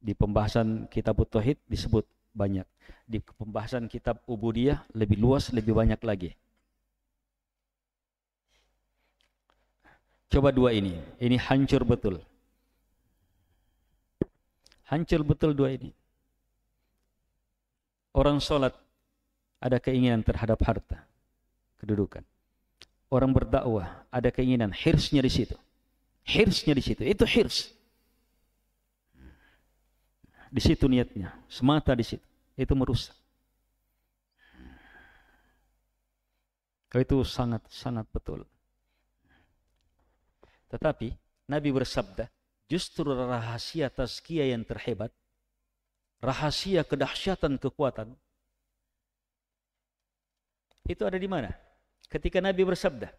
Di pembahasan kitab Tauhid disebut banyak. Di pembahasan kitab Ubudiyah lebih luas, lebih banyak lagi. Coba dua ini. Ini hancur betul. Hancur betul dua ini. Orang sholat ada keinginan terhadap harta, kedudukan. Orang berdakwah ada keinginan, hirsnya di situ. Hirsnya di situ. Itu hirs. Di situ niatnya, semata di situ. Itu merusak. Itu sangat betul. Tetapi Nabi bersabda, justru rahasia tazkiyah yang terhebat, rahasia kedahsyatan kekuatan, itu ada di mana? Ketika Nabi bersabda,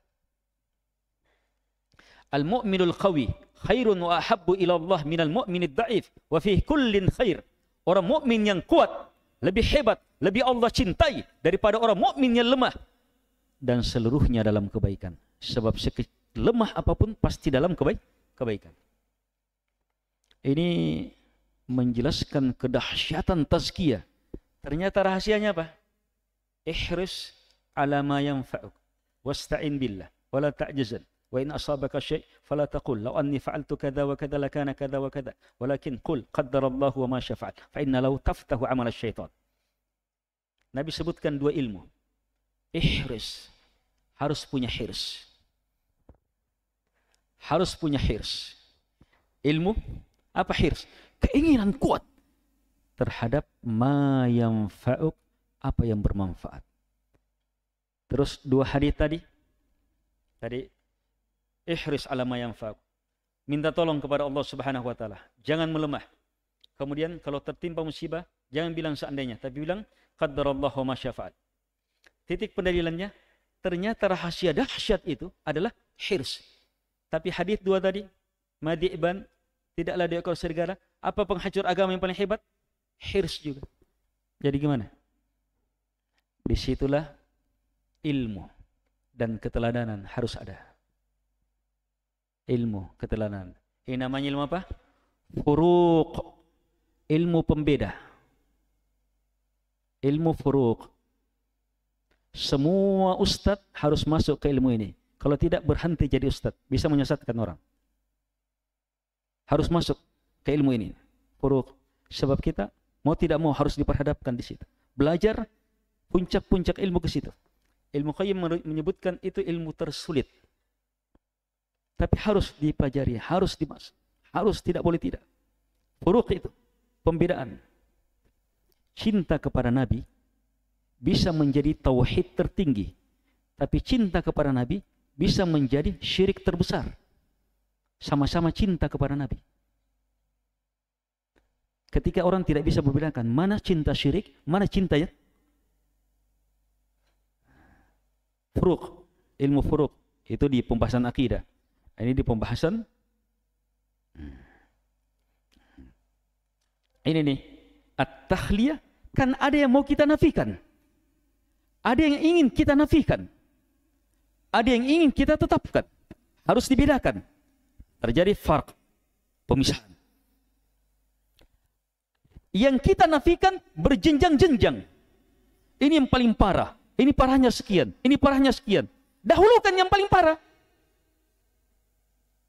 Al-mu'minul qawi khairun wa ahabbu ila Allah minal mu'minid da'if wa fihi kullin khair. Orang mukmin yang kuat lebih hebat, lebih Allah cintai daripada orang mukmin yang lemah, dan seluruhnya dalam kebaikan. Sebab lemah apapun pasti dalam kebaikan. Ini menjelaskan kedahsyatan tazkiyah. Ternyata rahasianya apa? Ihris ala ma yanfa'uk wasta'in billah wala ta'jazan. Wa in asabaka syai' fala taqul law anni fa'altu kadza wa kadza lakana kadza wa kadza walakin qul qaddarallahu wa ma syafa'al fa inna law taftahu 'amal asy-syaitan. Nabi sebutkan dua ilmu. Ihris, harus punya hirs. Harus punya hirs. Ilmu apa hirs? Keinginan kuat terhadap ma yanfa'uk, apa yang bermanfaat. Terus dua hadis tadi ihris ala ma yanfa'uk. Minta tolong kepada Allah Subhanahu wa taala, jangan melemah. Kemudian kalau tertimpa musibah, jangan bilang seandainya, tapi bilang qaddarallahu ma syafa'al. Titik pendalilannya, ternyata rahasia dahsyat itu adalah hirs. Tapi hadis dua tadi, madi'ban, tidaklah dia ekor serigala. Apa penghancur agama yang paling hebat? Hirs juga. Jadi gimana? Disitulah ilmu dan keteladanan harus ada. Ilmu, keteladanan. Ini namanya ilmu apa? Furuq. Ilmu pembeda. Ilmu furuq. Semua ustadz harus masuk ke ilmu ini. Kalau tidak berhenti jadi ustadz, bisa menyesatkan orang. Harus masuk ke ilmu ini. Furuq. Sebab kita mau tidak mau harus diperhadapkan di situ. Belajar puncak-puncak ilmu ke situ. Ilmu Qayyim menyebutkan itu ilmu tersulit. Tapi harus dipelajari, harus dimasuk. Harus, tidak boleh tidak. Furuq itu, pembedaan. Cinta kepada Nabi bisa menjadi tauhid tertinggi. Tapi cinta kepada Nabi bisa menjadi syirik terbesar. Sama-sama cinta kepada Nabi. Ketika orang tidak bisa membedakan mana cinta syirik, mana cinta ya? Furuq, ilmu furuq. Itu di pembahasan akidah. Ini di pembahasan ini nih, at-takhliyah, kan ada yang mau kita nafikan. Ada yang ingin kita nafikan. Ada yang ingin kita tetapkan. Harus dibedakan. Terjadi farq, pemisahan. Yang kita nafikan berjenjang-jenjang. Ini yang paling parah. Ini parahnya sekian. Ini parahnya sekian. Dahulukan yang paling parah.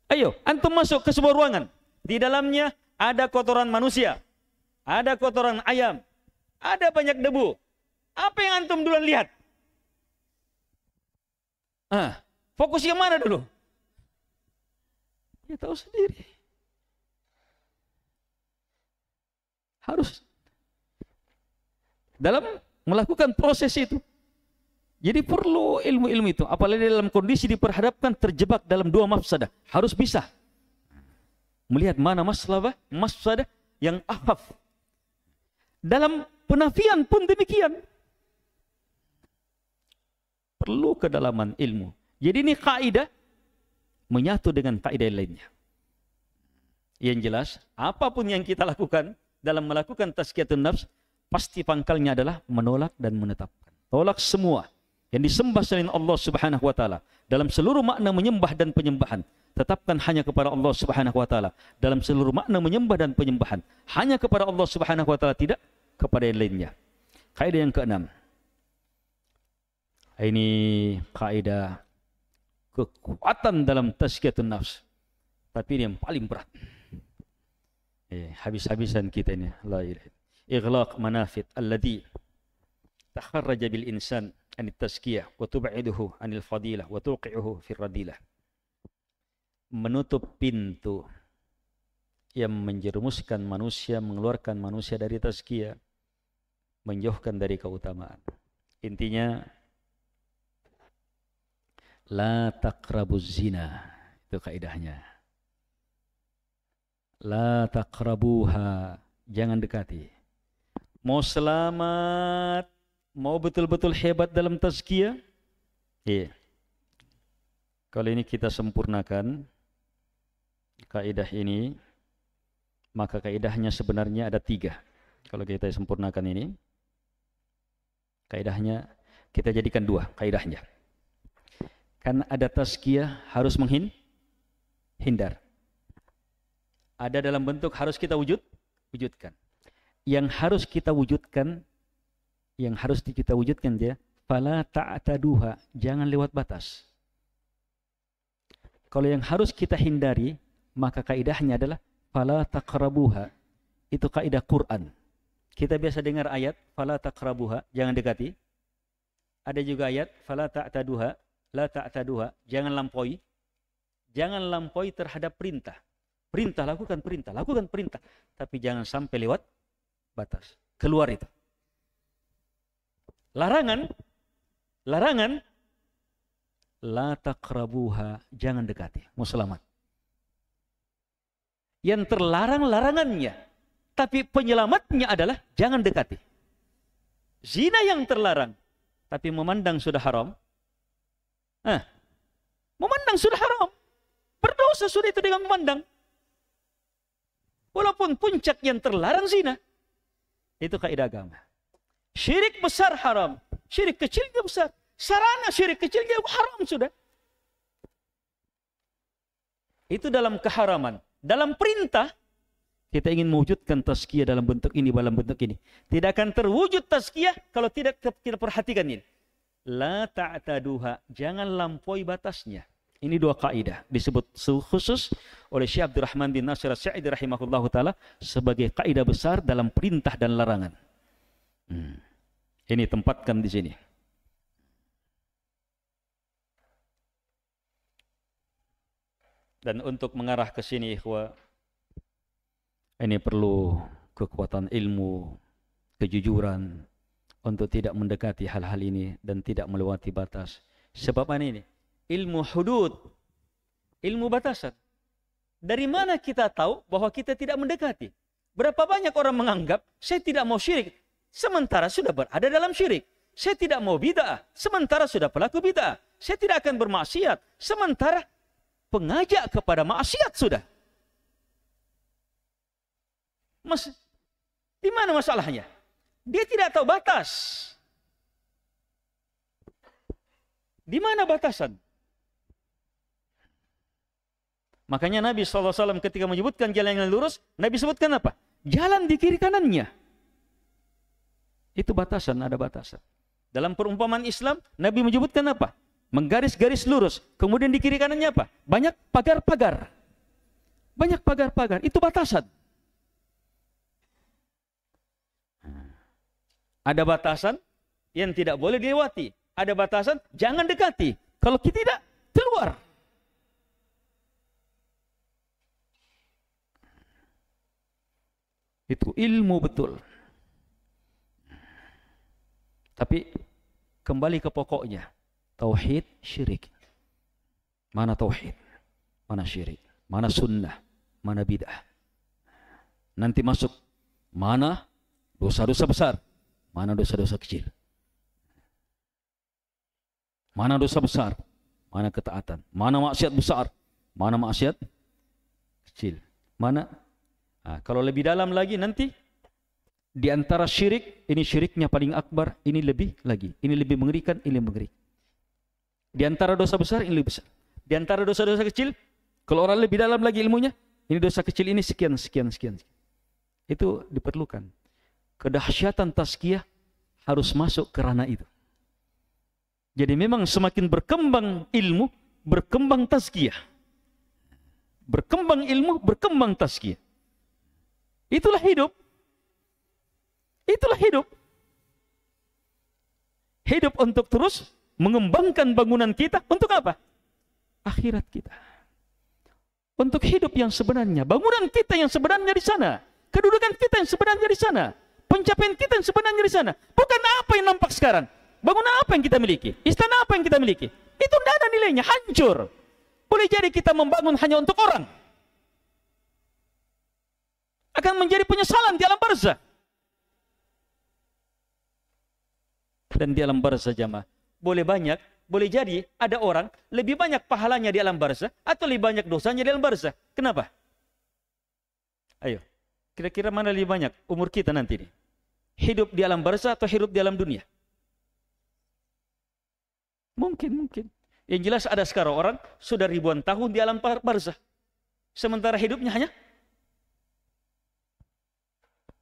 Ayo, antum masuk ke sebuah ruangan. Di dalamnya ada kotoran manusia. Ada kotoran ayam. Ada banyak debu. Apa yang antum duluan lihat? Fokus yang mana dulu? Ya tahu sendiri. Harus. Dalam melakukan proses itu. Jadi perlu ilmu-ilmu itu. Apalagi dalam kondisi diperhadapkan terjebak dalam dua mafsadah. Harus bisa melihat mana mafsadah yang akhaf. Dalam penafian pun demikian. Perlu kedalaman ilmu. Jadi ini kaidah menyatu dengan kaidah lainnya. Yang jelas, apapun yang kita lakukan dalam melakukan tazkiyatun nafs, pasti pangkalnya adalah menolak dan menetapkan. Tolak semua yang disembah selain Allah Subhanahu wa taala dalam seluruh makna menyembah dan penyembahan. Tetapkan hanya kepada Allah Subhanahu wa taala dalam seluruh makna menyembah dan penyembahan. Hanya kepada Allah Subhanahu wa taala, tidak kepada yang lainnya. Kaidah yang keenam. Ini kaidah kekuatan dalam tazkiyatun nafs. Tapi ini yang paling berat. Habis-habisan kita ini. La ilaha. Ighlaq manafid alladhi takharraja bil insan anit tazkiyah wa tub'iduhu anil fadilah wa tuqi'uhu fir radilah. Menutup pintu yang menjerumuskan manusia, mengeluarkan manusia dari tazkiyah, menjauhkan dari keutamaan. Intinya, la taqrabuz zina, itu kaidahnya. La taqrabuha, jangan dekati. Mau selamat, mau betul-betul hebat dalam tazkiyah, kalau ini kita sempurnakan kaidah ini, maka kaidahnya sebenarnya ada 3. Kalau kita sempurnakan ini, kaidahnya kita jadikan 2 kaidahnya. Kan ada tazkiyah harus menghindar. Ada dalam bentuk harus kita wujudkan. Yang harus kita wujudkan dia, fala ta'taduha, jangan lewat batas. Kalau yang harus kita hindari, maka kaidahnya adalah fala taqrabuha. Itu kaidah Quran. Kita biasa dengar ayat fala taqrabuha, jangan dekati. Ada juga ayat fala ta'taduha, la ta'taduha, jangan lampaui. Jangan lampaui terhadap perintah. Lakukan perintah, tapi jangan sampai lewat batas. Keluar itu. Larangan la taqrabuha, jangan dekati, mau selamat. Yang terlarang larangannya, tapi penyelamatnya adalah jangan dekati. Zina yang terlarang, tapi memandang sudah haram. Memandang sudah haram, berdosa sudah itu dengan memandang. Walaupun puncak yang terlarang zina, itu kaidah agama. Syirik besar haram, syirik kecil juga besar. Sarana syirik kecil juga haram sudah. Itu dalam keharaman. Dalam perintah, kita ingin mewujudkan tazkiyah dalam bentuk ini, Tidak akan terwujud tazkiyah kalau tidak kita perhatikan ini. La ta'taduha, jangan lampaui batasnya. Ini 2 kaidah disebut khusus oleh Syekh Abdurrahman bin Nasir As-Sa'idi rahimahullahu taala sebagai kaidah besar dalam perintah dan larangan. Ini tempatkan di sini. Dan untuk mengarah ke sini, ikhwah, ini perlu kekuatan ilmu, kejujuran untuk tidak mendekati hal-hal ini dan tidak melewati batas. Sebab ini ilmu hudud, ilmu batasan. Dari mana kita tahu bahwa kita tidak mendekati? Berapa banyak orang menganggap saya tidak mau syirik, sementara sudah berada dalam syirik. Saya tidak mau bid'ah, sementara sudah pelaku bid'ah. Saya tidak akan bermaksiat, sementara pengajak kepada maksiat sudah. Di mana masalahnya? Dia tidak tahu batas. Di mana batasan? Makanya Nabi SAW ketika menyebutkan jalan yang lurus, Nabi sebutkan apa? Jalan di kiri kanannya. Itu batasan, ada batasan. Dalam perumpamaan Islam, Nabi menyebutkan apa? Menggaris-garis lurus. Kemudian di kiri kanannya apa? Banyak pagar-pagar. Banyak pagar-pagar. Itu batasan. Ada batasan yang tidak boleh dilewati. Ada batasan, jangan dekati. Kalau kita tidak, keluar. Itu ilmu betul. Tapi kembali ke pokoknya. Tauhid, syirik. Mana tauhid? Mana syirik? Mana sunnah? Mana bid'ah? Nanti masuk. Mana dosa-dosa besar? Mana dosa-dosa kecil? mana dosa besar, mana ketaatan, mana maksiat besar, mana maksiat kecil, mana. Nah, kalau lebih dalam lagi nanti di antara syirik, ini syiriknya paling akbar, ini lebih lagi, ini lebih mengerikan, ini lebih mengerikan. Di antara dosa besar ini lebih besar. Di antara dosa-dosa kecil, kalau orang lebih dalam lagi ilmunya, ini dosa kecil ini sekian, sekian, sekian. Itu diperlukan. Kedahsyatan tazkiyah harus masuk ke ranah itu. Jadi memang semakin berkembang ilmu, berkembang tazkiyah. Berkembang ilmu, berkembang tazkiyah. Itulah hidup. Itulah hidup. Hidup untuk terus mengembangkan bangunan kita. Untuk apa? Akhirat kita. Untuk hidup yang sebenarnya. Bangunan kita yang sebenarnya di sana. Kedudukan kita yang sebenarnya di sana. Pencapaian kita yang sebenarnya di sana. Bukan apa yang nampak sekarang. Bangunan apa yang kita miliki? Istana apa yang kita miliki? Itu tidak ada nilainya. Hancur. Boleh jadi kita membangun hanya untuk orang. Akan menjadi penyesalan di alam barzah. Dan di alam barzah jamaah, boleh banyak, boleh jadi ada orang lebih banyak pahalanya di alam barzah atau lebih banyak dosanya di alam barzah. Kenapa? Ayo, kira-kira mana lebih banyak umur kita nanti nih? Hidup di alam barzah atau hidup di alam dunia? Mungkin. Yang jelas ada sekarang orang sudah ribuan tahun di alam barzah. Sementara hidupnya hanya.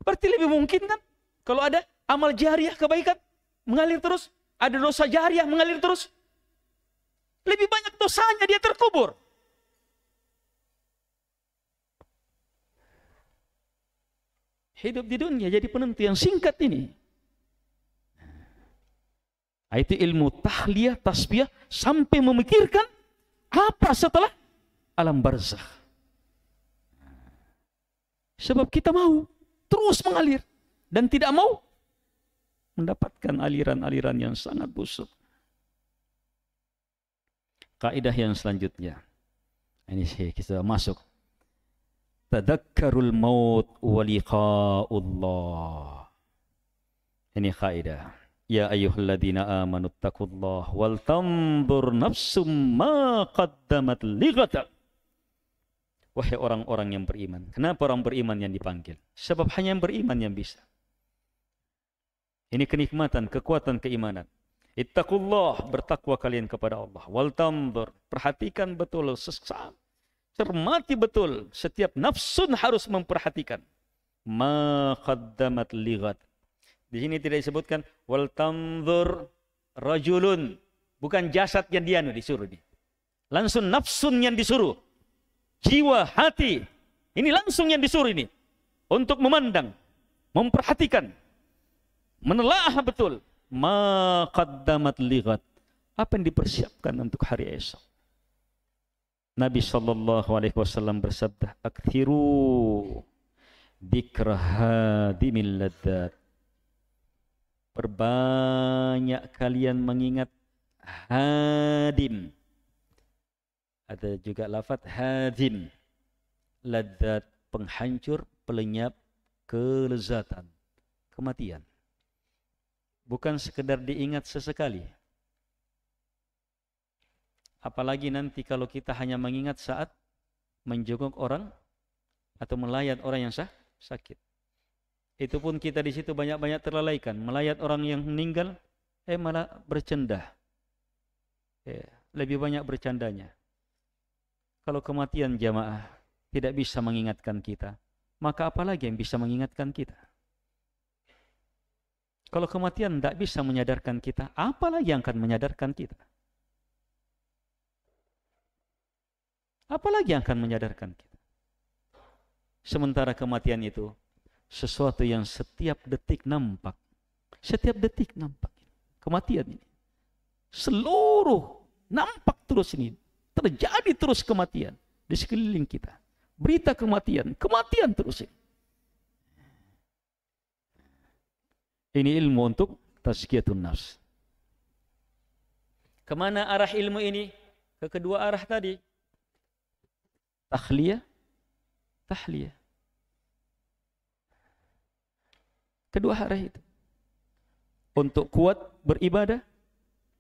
Berarti lebih mungkin kan? Kalau ada amal jariah kebaikan, mengalir terus. Ada dosa jariah mengalir terus. Lebih banyak dosanya dia terkubur. Hidup di dunia jadi penentu yang singkat ini. Itu ilmu tahliyah, tasbiyah, sampai memikirkan apa setelah alam barzakh. Sebab kita mau terus mengalir dan tidak mau mendapatkan aliran-aliran yang sangat busuk. Kaidah yang selanjutnya. Ini kita masuk. Tadakkarul maut wa liqa'ullah. Ini kaidah. Ya ayyuhalladzina amanu taqullaha wal tanzur nafsum ma qaddamat lighad. Wahai orang-orang yang beriman. Kenapa orang beriman yang dipanggil? Sebab hanya yang beriman yang bisa. Ini kenikmatan, kekuatan keimanan. Ittaqullah, bertakwa kalian kepada Allah. Wal tanzur, perhatikan betul, cermati betul. Setiap nafsun harus memperhatikan. Ma qaddamat lighad. Di sini tidak disebutkan wal tanzur rajulun, bukan jasad yang dia disuruh ini. Langsung nafsun yang disuruh. Jiwa, hati. Ini langsung yang disuruh ini. Untuk memandang, memperhatikan, menelaah betul. Ma qaddamat lighad. Apa yang dipersiapkan untuk hari esok. Nabi SAW bersabda, Akthiru dzikra hadimil ladzat. Perbanyak kalian mengingat hadim. Ada juga lafaz hadim. Ladzat, penghancur, pelenyap kelezatan, kematian. Bukan sekedar diingat sesekali. Apalagi nanti kalau kita hanya mengingat saat menjenguk orang atau melayat orang yang sakit. Itu pun kita di situ banyak-banyak terlalaikan. Melayat orang yang meninggal, malah bercanda. Lebih banyak bercandanya. Kalau kematian jamaah tidak bisa mengingatkan kita, maka apalagi yang bisa mengingatkan kita? Kalau kematian tidak bisa menyadarkan kita, apalagi yang akan menyadarkan kita? Apalagi yang akan menyadarkan kita? Sementara kematian itu sesuatu yang setiap detik nampak. Setiap detik nampak. Kematian ini. Seluruh nampak terus ini. Terjadi terus kematian di sekeliling kita. Berita kematian, kematian terus ini. Ini ilmu untuk tazkiyatun nafs. Kemana arah ilmu ini? Ke kedua arah tadi. Tahliyah, tahliyah. Kedua arah itu. Untuk kuat beribadah,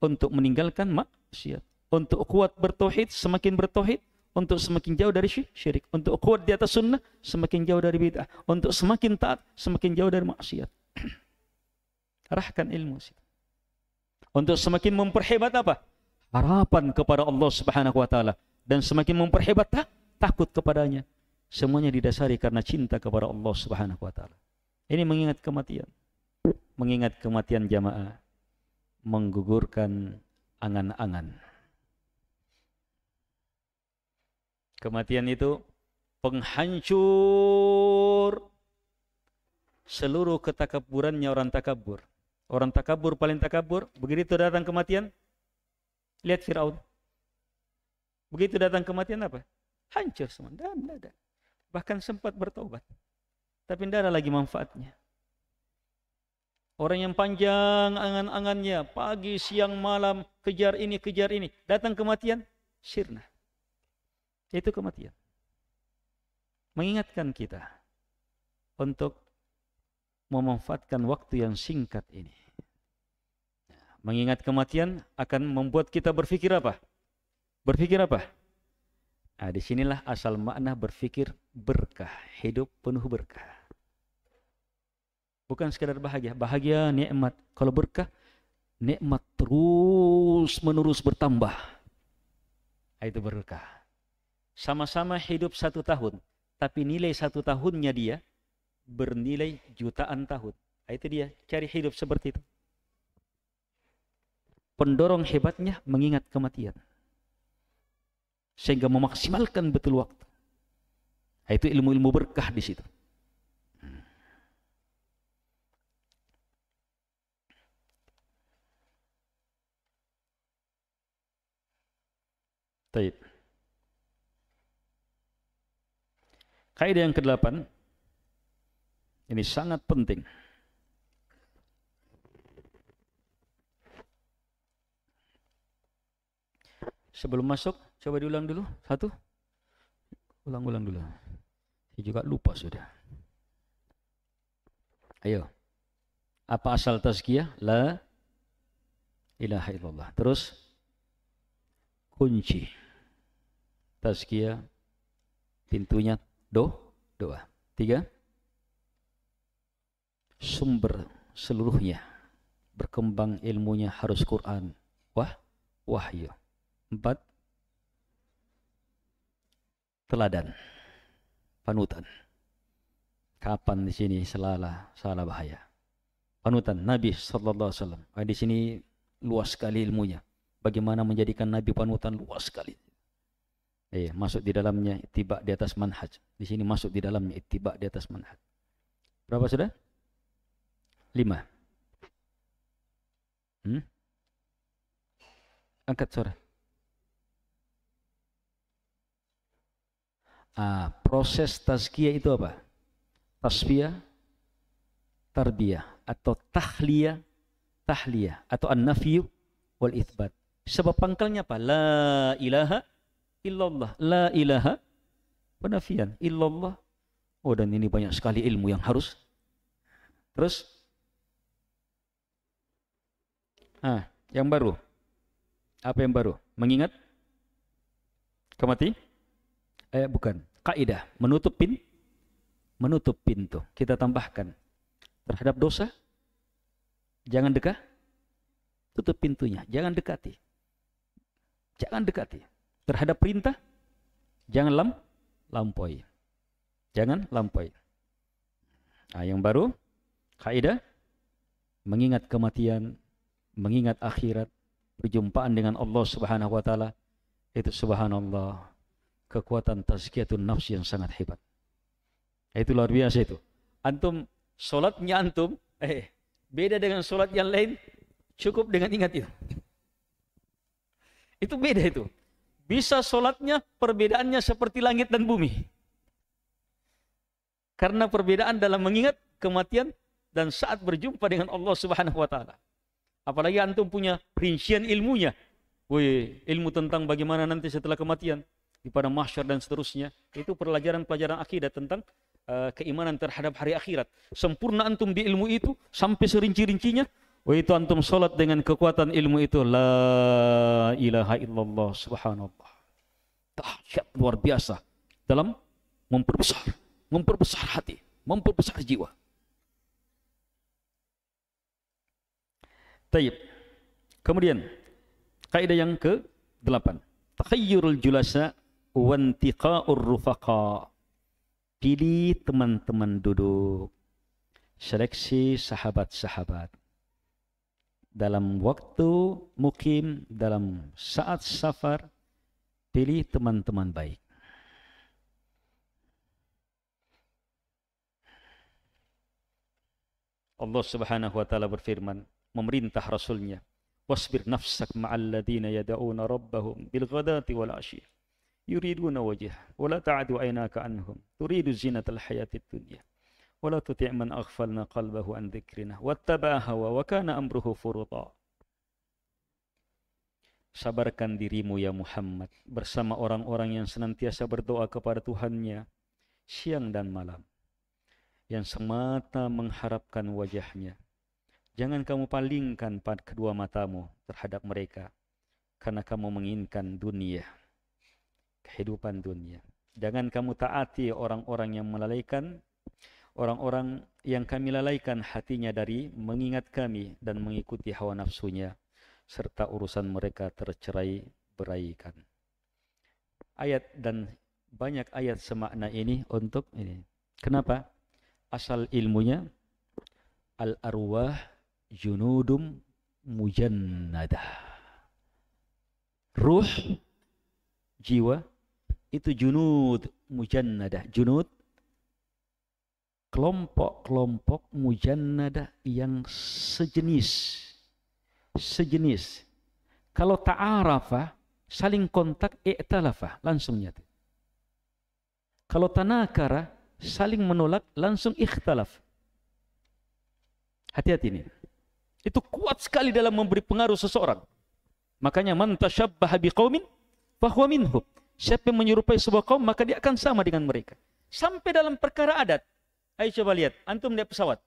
untuk meninggalkan maksiat. Untuk kuat bertauhid, semakin bertauhid, untuk semakin jauh dari syirik. Untuk kuat di atas sunnah, semakin jauh dari bid'ah. Untuk semakin taat, semakin jauh dari maksiat. Arahkan ilmu. Untuk semakin memperhebat apa? Harapan kepada Allah Subhanahu wa taala, dan semakin memperhebat takut kepadanya. Semuanya didasari karena cinta kepada Allah Subhanahu wa taala. Ini mengingat kematian. Mengingat kematian jamaah, menggugurkan angan-angan. Kematian itu penghancur seluruh ketakaburannya orang takabur. Orang takabur paling takabur, begitu datang kematian, lihat Firaun. Begitu datang kematian apa? Hancur semua. Tidak ada. Bahkan sempat bertobat, tapi tidak ada lagi manfaatnya. Orang yang panjang angan-angannya, pagi, siang, malam, kejar ini, datang kematian, sirna. Itu kematian. Mengingatkan kita untuk memanfaatkan waktu yang singkat ini. Mengingat kematian akan membuat kita berpikir apa? Berpikir apa? Nah, disinilah asal makna berpikir berkah, hidup penuh berkah. Bukan sekadar bahagia, bahagia nikmat. Kalau berkah, nikmat terus menerus bertambah. Itu berkah. Sama-sama hidup 1 tahun, tapi nilai 1 tahunnya dia bernilai jutaan tahun. Itu dia, cari hidup seperti itu. Pendorong hebatnya mengingat kematian, sehingga memaksimalkan betul waktu. Itu ilmu-ilmu berkah di situ. Taib. Kaidah yang ke-8 ini sangat penting. Sebelum masuk, coba diulang dulu. 1. Ulang dulu. Saya juga lupa sudah. Ayo. Apa asal tazkiyah? La ilaha illallah. Terus kunci tazkiyah, pintunya doa. 3, sumber seluruhnya berkembang ilmunya harus Quran, wahyu. 4, teladan, panutan. Kapan di sini salah bahaya. Panutan Nabi sallallahu alaihi wasallam. Di sini luas sekali ilmunya. Bagaimana menjadikan Nabi panutan, luas sekali. Masuk di dalamnya ittiba di atas manhaj. Di sini masuk di dalamnya ittiba di atas manhaj. Berapa sudah? 5. Angkat suara. Proses tazkiyah itu apa? Tasfiyah, tarbiyah, atau tahliyah atau an-nafyu wal itsbat. Sebab pangkalnya apa? La ilaha illallah. La ilaha penafian illallah. Oh, dan ini banyak sekali ilmu yang harus. Terus yang baru. Apa yang baru? Mengingat kematian? Bukan. Kaidah menutup pintu. Kita tambahkan terhadap dosa, jangan dekat. Tutup pintunya, jangan dekati. Terhadap perintah, jangan lampaui. Jangan lampaui. Yang baru, kaidah mengingat kematian, mengingat akhirat, perjumpaan dengan Allah Subhanahu wa taala. Itu subhanallah, kekuatan tazkiyatun nafs yang sangat hebat. Itu luar biasa itu. Antum salatnya beda dengan salat yang lain, cukup dengan ingat itu. Itu beda itu. Bisa salatnya perbedaannya seperti langit dan bumi. Karena perbedaan dalam mengingat kematian dan saat berjumpa dengan Allah Subhanahu wa taala. Apalagi antum punya rincian ilmunya. Ilmu tentang bagaimana nanti setelah kematian di padang mahsyar dan seterusnya. Itu pelajaran-pelajaran akidah tentang keimanan terhadap hari akhirat. Sempurna antum di ilmu itu sampai serinci-rincinya. Oh itu antum sholat dengan kekuatan ilmu itu, la ilaha illallah, subhanallah. Dahsyat luar biasa dalam memperbesar hati, memperbesar jiwa. Taib. Kemudian kaidah yang ke-8. Takhayyurul julasa wa intiqa'ur rufaqa. Pilih teman-teman duduk. Seleksi sahabat-sahabat. Dalam waktu mukim, dalam saat safar, pilih teman-teman baik. Allah Subhanahu wa taala berfirman, memerintah rasulnya, wasbir nafsak ma'al ladina yad'una rabbahum bil ghadati wal 'ashyi yuriduna wajhah wa la ta'du 'aynaka anhum turidu zinatal hayatid dunya wa la tuti' man aghfalna qalbahu an dzikrina wattaba'a hawa wa kana amruhu furuta. Sabarkan dirimu ya Muhammad bersama orang-orang yang senantiasa berdoa kepada Tuhannya siang dan malam, yang semata mengharapkan wajahnya. Jangan kamu palingkan kedua matamu terhadap mereka, karena kamu menginginkan dunia, kehidupan dunia. Jangan kamu taati orang-orang yang melalaikan, orang-orang yang kami lalaikan hatinya dari mengingat kami dan mengikuti hawa nafsunya, serta urusan mereka tercerai beraikan. Ayat dan banyak ayat semakna ini untuk ini. Kenapa? Asal ilmunya al-arwah junudum mujannadah. Ruh, jiwa, itu junud mujannadah. Junud, kelompok-kelompok mujannadah yang sejenis. Sejenis. Kalau ta'arafa, saling kontak, i'talafa, langsung nyata. Kalau tanakara, saling menolak, langsung ikhtalaf. Hati-hati ini. Itu kuat sekali dalam memberi pengaruh seseorang. Makanya man tasyabbaha biqaumin fahuwa minhum. Siapa yang menyerupai sebuah kaum maka dia akan sama dengan mereka. Sampai dalam perkara adat. Ayo coba lihat, antum naik pesawat.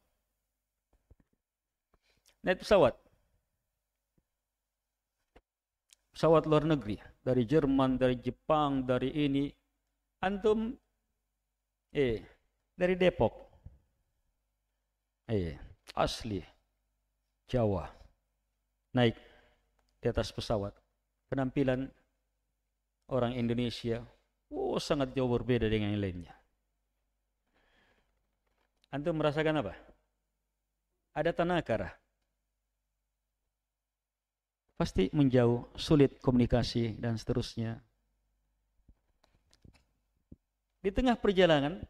Naik pesawat. Pesawat luar negeri, dari Jerman, dari Jepang, dari ini. Antum dari Depok. Asli Jawa, naik di atas pesawat, penampilan orang Indonesia sangat jauh berbeda dengan yang lainnya. Antum merasakan apa? Ada tanakara, pasti menjauh, sulit komunikasi dan seterusnya. Di tengah perjalanan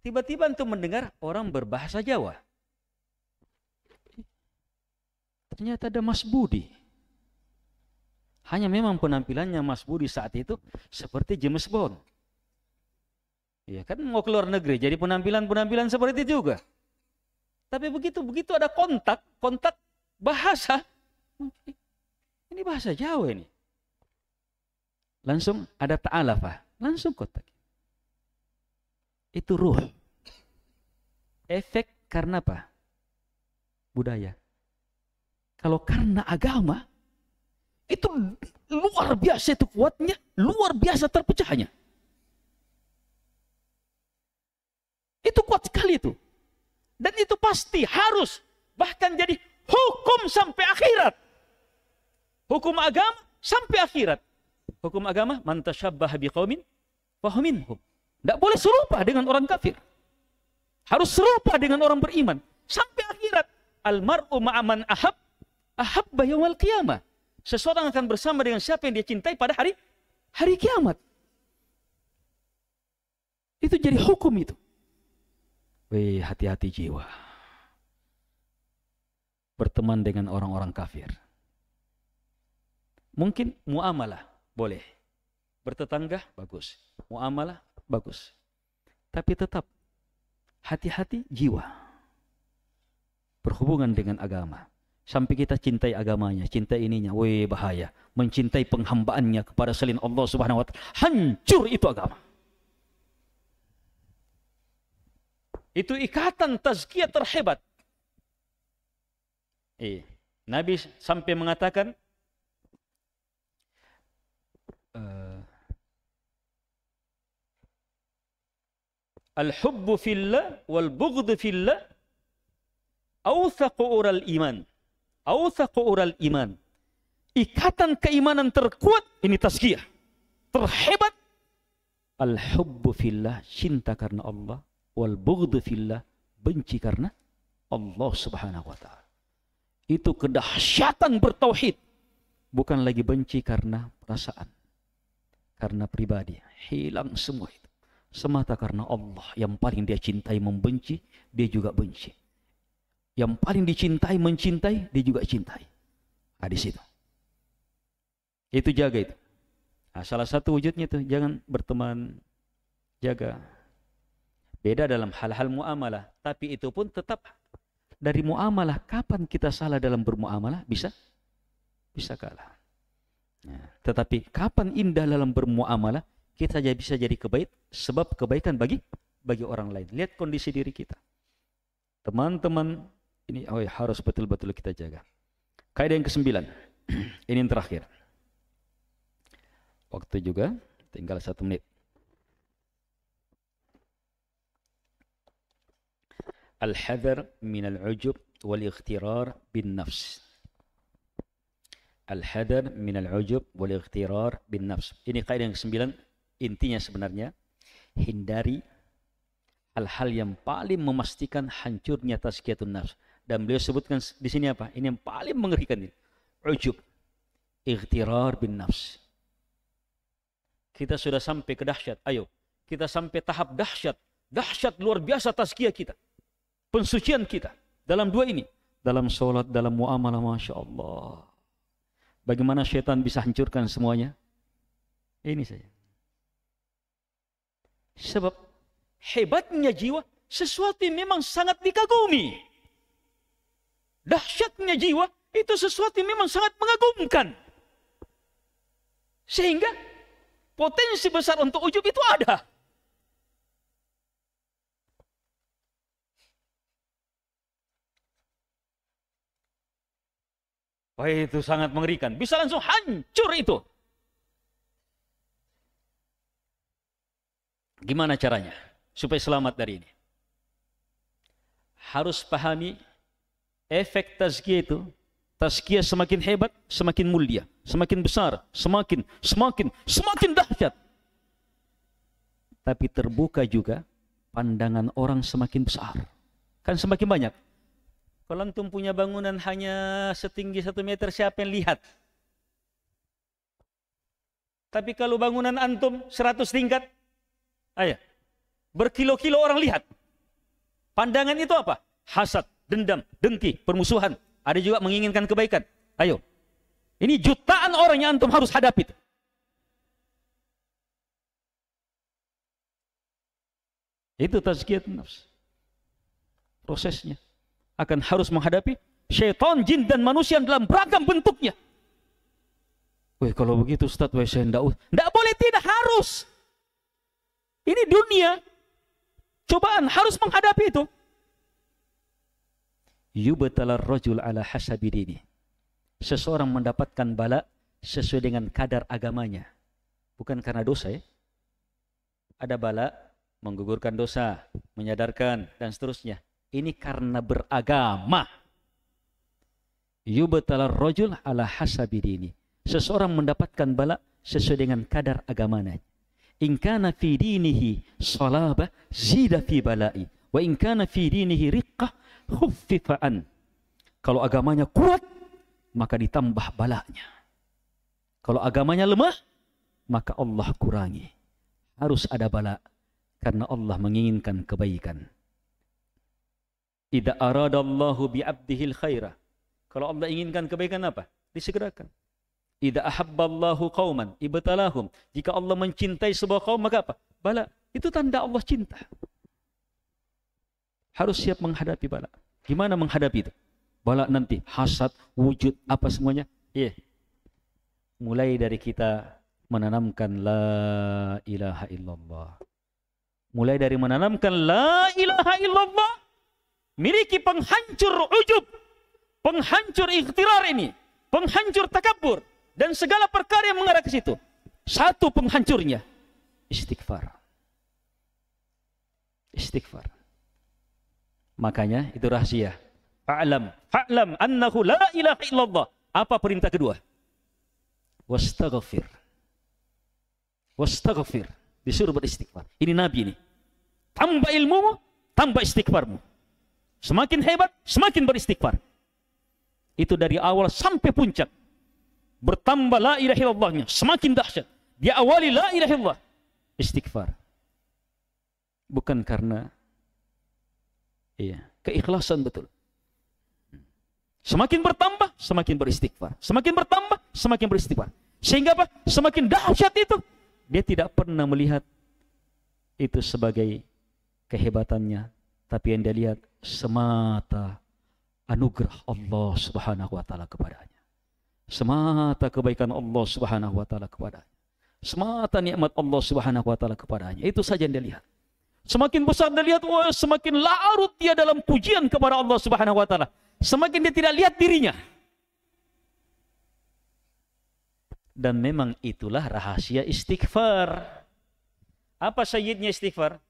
tiba-tiba antum mendengar orang berbahasa Jawa. Ternyata ada Mas Budi. Hanya memang penampilannya Mas Budi saat itu seperti James Bond. Ya kan mau keluar negeri, jadi penampilan seperti itu juga. Tapi begitu ada kontak bahasa. Ini bahasa Jawa ini. Langsung ada ta'alafah, langsung kontak. Itu ruh. Efek karena apa? Budaya. Kalau karena agama, itu luar biasa itu kuatnya, luar biasa terpecahnya. Itu kuat sekali itu. Dan itu pasti harus, bahkan jadi hukum sampai akhirat. Hukum agama sampai akhirat. Hukum agama, man tasyabbaha biqaumin fahuwa minhum. Tidak boleh serupa dengan orang kafir. Harus serupa dengan orang beriman. Sampai akhirat. Almar'u ma'aman ahabba yawmal qiyamah. Seseorang akan bersama dengan siapa yang dia cintai pada hari kiamat. Itu jadi hukum itu. Weh, hati-hati jiwa. Berteman dengan orang-orang kafir. Mungkin muamalah boleh. Bertetangga bagus. Muamalah bagus. Tapi tetap hati-hati jiwa. Berhubungan dengan agama. Sampai kita cintai agamanya, cintai ininya. Weh, bahaya. Mencintai penghambaannya kepada selain Allah Subhanahu wa ta'ala. Hancur itu agama. Itu ikatan tazkiyah terhebat. Nabi sampai mengatakan, al-hubbu fillah wal bughdu fillah awthaqu ural iman. Awthaqu ural iman. Ikatan keimanan terkuat, ini tazkiyah, terhebat. Al-hubbu fillah, cinta karena Allah. Wal bughdu fillah, benci karena Allah subhanahu wa ta'ala. Itu kedahsyatan bertauhid. Bukan lagi benci karena perasaan, karena pribadi. Hilang semua itu. Semata karena Allah yang paling dia cintai membenci, dia juga benci. Yang paling dicintai mencintai, dia juga cintai. Nah, di situ. Itu jaga itu. Nah, salah satu wujudnya itu jangan berteman, jaga. Beda dalam hal-hal muamalah, tapi itu pun tetap dari muamalah. Kapan kita salah dalam bermuamalah? Bisa kalah. Nah, tetapi kapan indah dalam bermuamalah? Kita bisa jadi sebab kebaikan bagi orang lain. Lihat kondisi diri kita. Teman-teman, ini harus betul-betul kita jaga. Kaidah yang ke-9. Ini yang terakhir. Waktu juga tinggal 1 menit. Al-hadar min al-ujub wal-ightirar bin nafs. Al-hadar min al-ujub wal-ightirar bin nafs. Ini kaidah yang ke-9. Intinya sebenarnya, hindari hal-hal yang paling memastikan hancurnya tazkiyatun nafs. Dan beliau sebutkan di sini apa? Ini yang paling mengerikan ini. Ujub, ightirar bin nafs. Kita sudah sampai ke dahsyat. Ayo, kita sampai tahap dahsyat. Dahsyat luar biasa tazkiyah kita. Pensucian kita. Dalam 2 ini. Dalam sholat, dalam muamalah, Masya Allah. Bagaimana syaitan bisa hancurkan semuanya? Ini saja. Sebab hebatnya jiwa, sesuatu yang memang sangat dikagumi. Dahsyatnya jiwa, itu sesuatu yang memang sangat mengagumkan. Sehingga potensi besar untuk ujub itu ada. Wah, itu sangat mengerikan. Bisa langsung hancur itu. Gimana caranya supaya selamat dari ini? Harus pahami efek tazkiyah itu. Tazkiyah semakin hebat, semakin mulia, semakin besar, semakin dahsyat. Tapi terbuka juga pandangan orang semakin besar. Kan semakin banyak. Kalau antum punya bangunan hanya setinggi 1 meter, siapa yang lihat? Tapi kalau bangunan antum 100 tingkat, ayo, berkilo-kilo orang lihat. Pandangan itu apa? Hasad, dendam, dengki, permusuhan. Ada juga menginginkan kebaikan. Ayo. Ini jutaan orang yang antum harus hadapi. Itu tazkiyatun nafs. Prosesnya. Akan harus menghadapi syaitan, jin, dan manusia dalam beragam bentuknya. Wih, kalau begitu Ustaz, saya tidak boleh, tidak harus. Ini dunia. Cobaan harus menghadapi itu. Yubtalar rajul ala hasabi dini. Seseorang mendapatkan bala sesuai dengan kadar agamanya. Bukan karena dosa ya. Ada bala menggugurkan dosa, menyadarkan, dan seterusnya. Ini karena beragama. Yubtalar rajul ala hasabi dini. Seseorang mendapatkan bala sesuai dengan kadar agamanya. In kana fi dinihi salabah zida fi bala'i wa in kana fi dinihi riqqah khuffifa an. Kalau agamanya kuat, maka ditambah balanya. Kalau agamanya lemah, maka Allah kurangi. Harus ada bala karena Allah menginginkan kebaikan. Idza aradallahu bi 'abdihi al-khaira. Kalau Allah inginkan kebaikan apa? Disegerakan. Idza ahabballahu qauman ibtalahum. Jika Allah mencintai sebuah kaum, maka apa? Bala. Itu tanda Allah cinta. Harus siap menghadapi bala. Gimana menghadapi itu? Bala nanti hasad, wujud, apa semuanya? Iya. Mulai dari kita menanamkan la ilaha illallah. Mulai dari menanamkan la ilaha illallah, miliki penghancur ujub, penghancur ikhtirar ini, penghancur takabur, dan segala perkara yang mengarah ke situ. Satu penghancurnya, istighfar. Istighfar. Makanya itu rahasia. Fa'lam annahu la ilaha illallah. Apa perintah kedua? Wastaghfir. Wastaghfir. Disuruh beristighfar. Ini Nabi ini. Tambah ilmumu, tambah istighfarmu. Semakin hebat, semakin beristighfar. Itu dari awal sampai puncak. Bertambah la ilaha illallahnya, semakin dahsyat. Dia awali la ilaha illallah, istighfar. Bukan karena keikhlasan betul. Semakin bertambah, semakin beristighfar. Semakin bertambah, semakin beristighfar. Sehingga apa? Semakin dahsyat itu. Dia tidak pernah melihat itu sebagai kehebatannya, tapi yang dia lihat semata anugerah Allah Subhanahu wa taala kepadanya. Semata kebaikan Allah Subhanahu wa taala kepadanya. Semata nikmat Allah Subhanahu wa taala kepadanya. Itu saja yang dia lihat. Semakin besar dia lihat, semakin larut dia dalam pujian kepada Allah Subhanahu wa taala. Semakin dia tidak lihat dirinya. Dan memang itulah rahasia istighfar. Apa sayyidnya istighfar?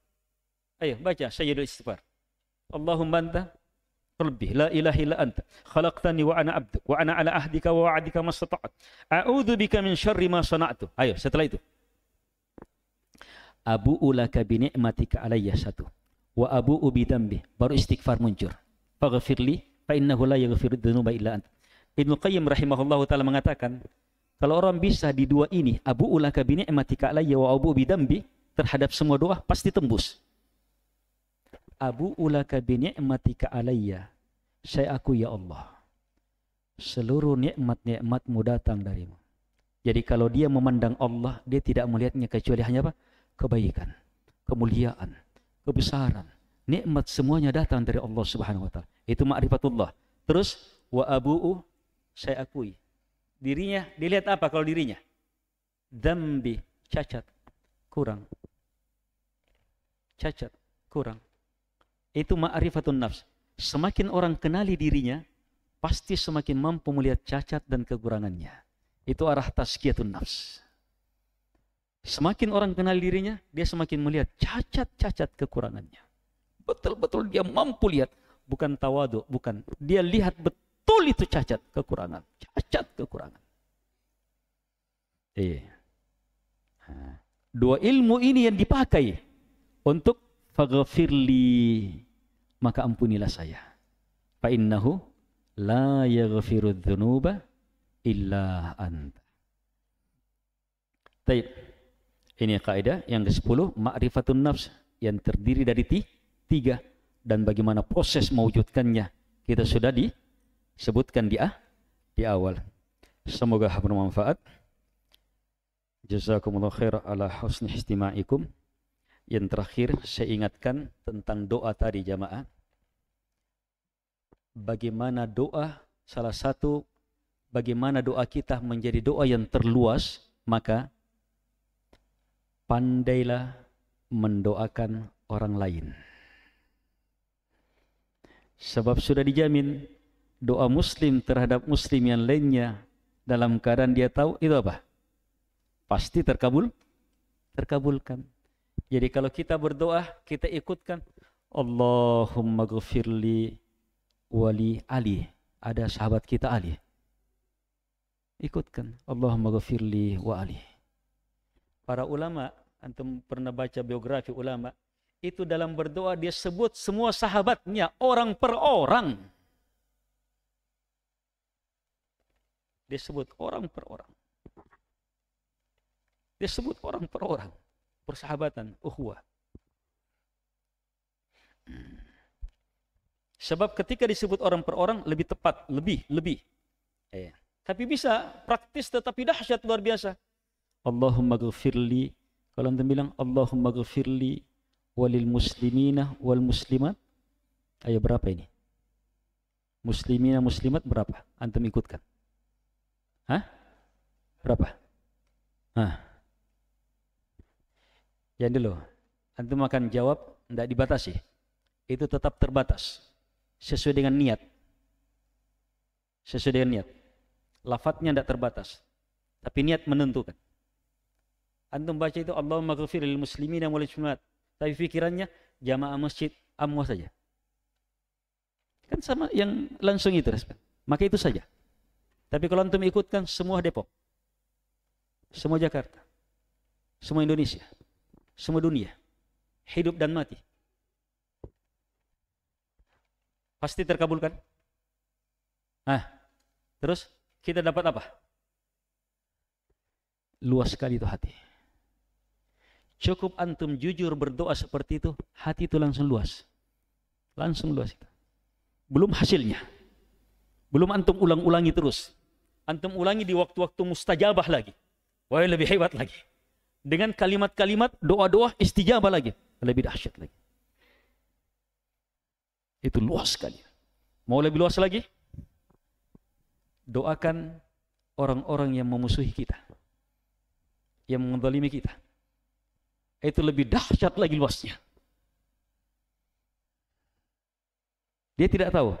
Ayo baca sayyidul istighfar. Allahumma anta Rabbi la ilaha illa anta khalaqtani wa ana abduk wa ana ala ahdika wa wa'dika mastata'tu a'udzu bika min syarri ma sana'tu. Ayo setelah itu. Abu'u laka bi ni'matika alayya satu wa abu'u bi dambi, baru istighfar muncul. Faghfirli fa innahu la yaghfiru dzunuba illa anta. Ibnu Qayyim rahimahullahu taala mengatakan, kalau orang bisa di dua ini, abu'u laka bi ni'matika alayya wa abu'u bi dambi, terhadap semua doa pasti tembus. Abu'u laka bi ni'matika alayya, saya akui ya Allah, seluruh nikmat-nikmatmu datang darimu. Jadi kalau dia memandang Allah, dia tidak melihatnya kecuali hanya apa? Kebaikan, kemuliaan, kebesaran, nikmat semuanya datang dari Allah Subhanahu wa taala. Itu ma'rifatullah. Terus wa abu'u, saya akui. Dirinya, dilihat apa kalau dirinya? Dzambi, cacat, kurang. Cacat, kurang. Itu ma'rifatun nafs. Semakin orang kenali dirinya, pasti semakin mampu melihat cacat dan kekurangannya. Itu arah tazkiyatun nafs. Semakin orang kenal dirinya, dia semakin melihat cacat-cacat kekurangannya. Betul-betul dia mampu lihat. Bukan tawadu, bukan. Dia lihat betul itu cacat, kekurangan. Cacat, kekurangan. Dua ilmu ini yang dipakai untuk faghfirli, maka ampunilah saya. Fa innahu la yaghfiru dzunuba illa anta. Baik. Ini kaidah yang ke-10, ma'rifatun nafs, yang terdiri dari tiga, dan bagaimana proses mewujudkannya kita sudah disebutkan di awal. Semoga bermanfaat. Jazakumullah khair ala husni istima'ikum. Yang terakhir saya ingatkan tentang doa tadi jamaah. Bagaimana doa, salah satu bagaimana doa kita menjadi doa yang terluas, maka pandailah mendoakan orang lain. Sebab sudah dijamin doa muslim terhadap muslim yang lainnya dalam keadaan dia tahu itu apa? Pasti terkabulkan. Jadi kalau kita berdoa, kita ikutkan Allahumma ghafirli wali Ali. Ada sahabat kita Ali. Ikutkan Allahumma ghafirli wa Ali. Para ulama, antum pernah baca biografi ulama, itu dalam berdoa dia sebut semua sahabatnya orang per orang. Dia sebut orang per orang. Dia sebut orang per orang. Persahabatan, ukhuwah. Sebab ketika disebut orang per orang lebih tepat, lebih. Tapi bisa praktis tetapi dahsyat luar biasa. Allahumma ghafirli, kalau antum bilang Allahumma ghafirli walil muslimina wal muslimat, ayo berapa ini? Muslimina muslimat berapa? Antum ikutkan? Hah? Berapa? Jangan dulu. Antum akan jawab, tidak dibatasi. Itu tetap terbatas. Sesuai dengan niat. sesuai dengan niat. Lafadznya tidak terbatas, tapi niat menentukan. Antum baca itu Allahumma ghafir lil muslimina wal muslimat, tapi pikirannya jamaah masjid amwa saja. Kan sama yang langsung itu, maka itu saja. Tapi kalau antum ikutkan semua Depok, semua Jakarta, semua Indonesia, semua dunia, hidup dan mati, pasti terkabulkan. Nah, terus kita dapat apa? Luas sekali itu hati. Cukup antum jujur berdoa seperti itu, hati itu langsung luas. Langsung luas itu. Belum hasilnya. Belum antum ulang-ulangi terus. Antum ulangi di waktu-waktu mustajabah lagi. Wah, lebih hebat lagi. Dengan kalimat-kalimat doa-doa istijabah lagi. Lebih dahsyat lagi. Itu luas sekali. Mau lebih luas lagi? Doakan orang-orang yang memusuhi kita. Yang menzalimi kita. Itu lebih dahsyat lagi luasnya. Dia tidak tahu,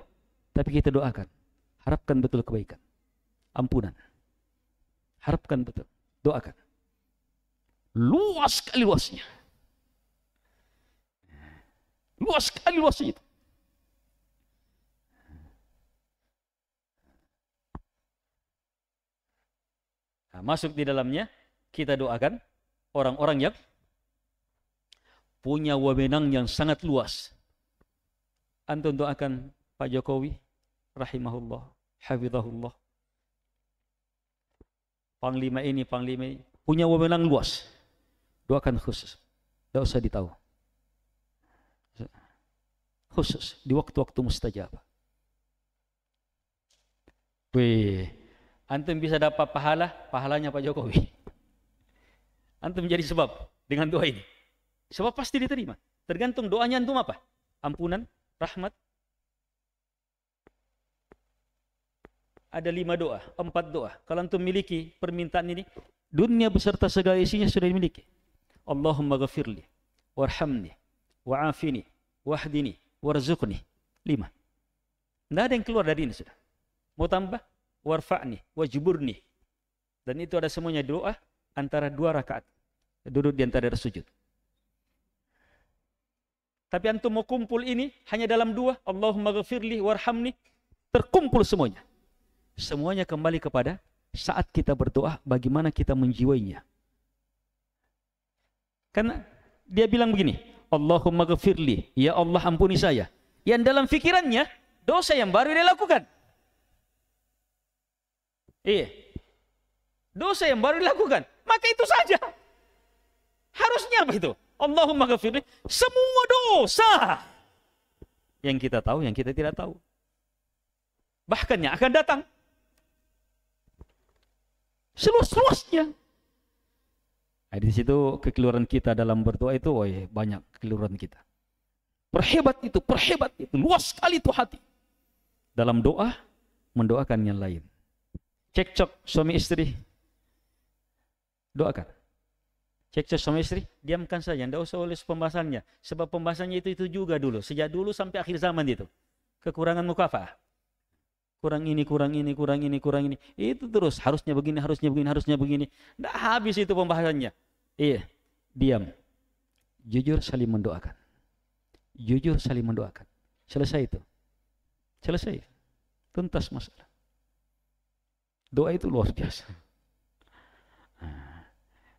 tapi kita doakan. Harapkan betul kebaikan. Ampunan. Harapkan betul. Doakan. Luas sekali luasnya. Luas sekali luasnya itu. Nah, masuk di dalamnya, kita doakan orang-orang yang punya wewenang yang sangat luas. Antum doakan Pak Jokowi rahimahullah, hafizahullah. Panglima ini punya wewenang luas. Doakan khusus. Tidak usah ditahu. Khusus di waktu-waktu mustajab. Wih, antum bisa dapat pahalanya Pak Jokowi. Antum menjadi sebab dengan doa ini. Sebab pasti diterima. Tergantung doanya antum apa? Ampunan, rahmat. Ada 5 doa, 4 doa. Kalau antum miliki permintaan ini, dunia beserta segala isinya sudah dimiliki. Allahumma ghafirli, warhamni, wa'afini, wahdini, warzuqni. 5. Tidak ada yang keluar dari ini sudah. Mau tambah? Warfa'ni, wajburni. Dan itu ada semuanya doa antara 2 rakaat. Duduk di antara sujud. Tapi antum mau kumpul ini hanya dalam 2, Allahumma ghafirli warhamni, terkumpul semuanya. Semuanya kembali kepada saat kita berdoa, bagaimana kita menjiwainya. Karena dia bilang begini, Allahumma ghafirli, ya Allah ampuni saya. Yang dalam fikirannya, dosa yang baru dia lakukan. Iya. Dosa yang baru dilakukan. Maka itu saja. Harusnya apa itu? Allahumma ghafirli, semua dosa yang kita tahu, yang kita tidak tahu, bahkan yang akan datang, seluas-luasnya. Nah, di situ kekeliruan kita dalam berdoa itu, banyak kekeliruan kita. Perhebat itu, luas sekali itu hati. Dalam doa, mendoakan yang lain. Cekcok suami istri, doakan. Cekcok suami istri, diamkan saja, tidak usah ulis pembahasannya. Sebab pembahasannya itu juga dulu, sejak dulu sampai akhir zaman itu. Kekurangan mukafah. Kurang ini. Itu terus, harusnya begini. Tidak habis itu pembahasannya. Iya, diam. Jujur saling mendoakan. Selesai itu. Selesai. Tuntas masalah. Doa itu luar biasa.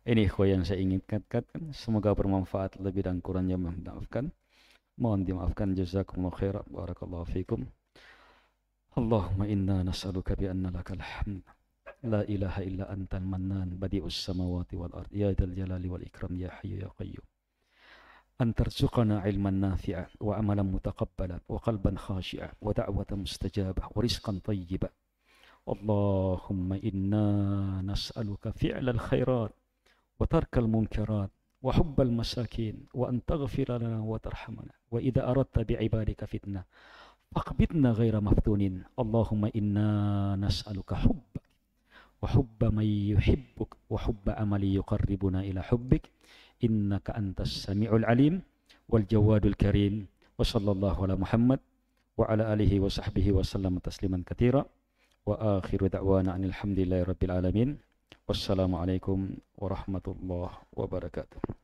Ini yang saya ingin katakan. Semoga bermanfaat, lebih dan kurangnya memaafkan. Mohon dimaafkan. Jazakumullah khairan. Barakallahu fikum. Allahumma inna nas'aluka bi anna lakal hamd. La ilaha illa antal mannan. Badi'us samawati wal ard. Ya dal jalali wal ikram. Ya hayyu ya qayyum. An tarzuqana ilman nafi'a. Wa amalan mutaqabbala. Wa qalban khashi'a. Wa da'watan mustajabah. Wa rizqan tayyibah. Allahumma inna nas'aluka fi'lal khairat. وترك المنكرات وحب المساكين وأن تغفر لنا وترحمنا وإذا أردت بعبادك فتنة فاقبضنا غير مفتونين اللهم إنا نسألك حبك وحب من يحبك وحب عمل يقربنا إلى حبك إنك أنت السميع العليم والجواد الكريم وصلى الله على محمد وعلى آله وصحبه وسلم تسليما كثيرا Wa akhiru da'wana alhamdulillahi rabbil alamin. Wassalamualaikum warahmatullahi wabarakatuh.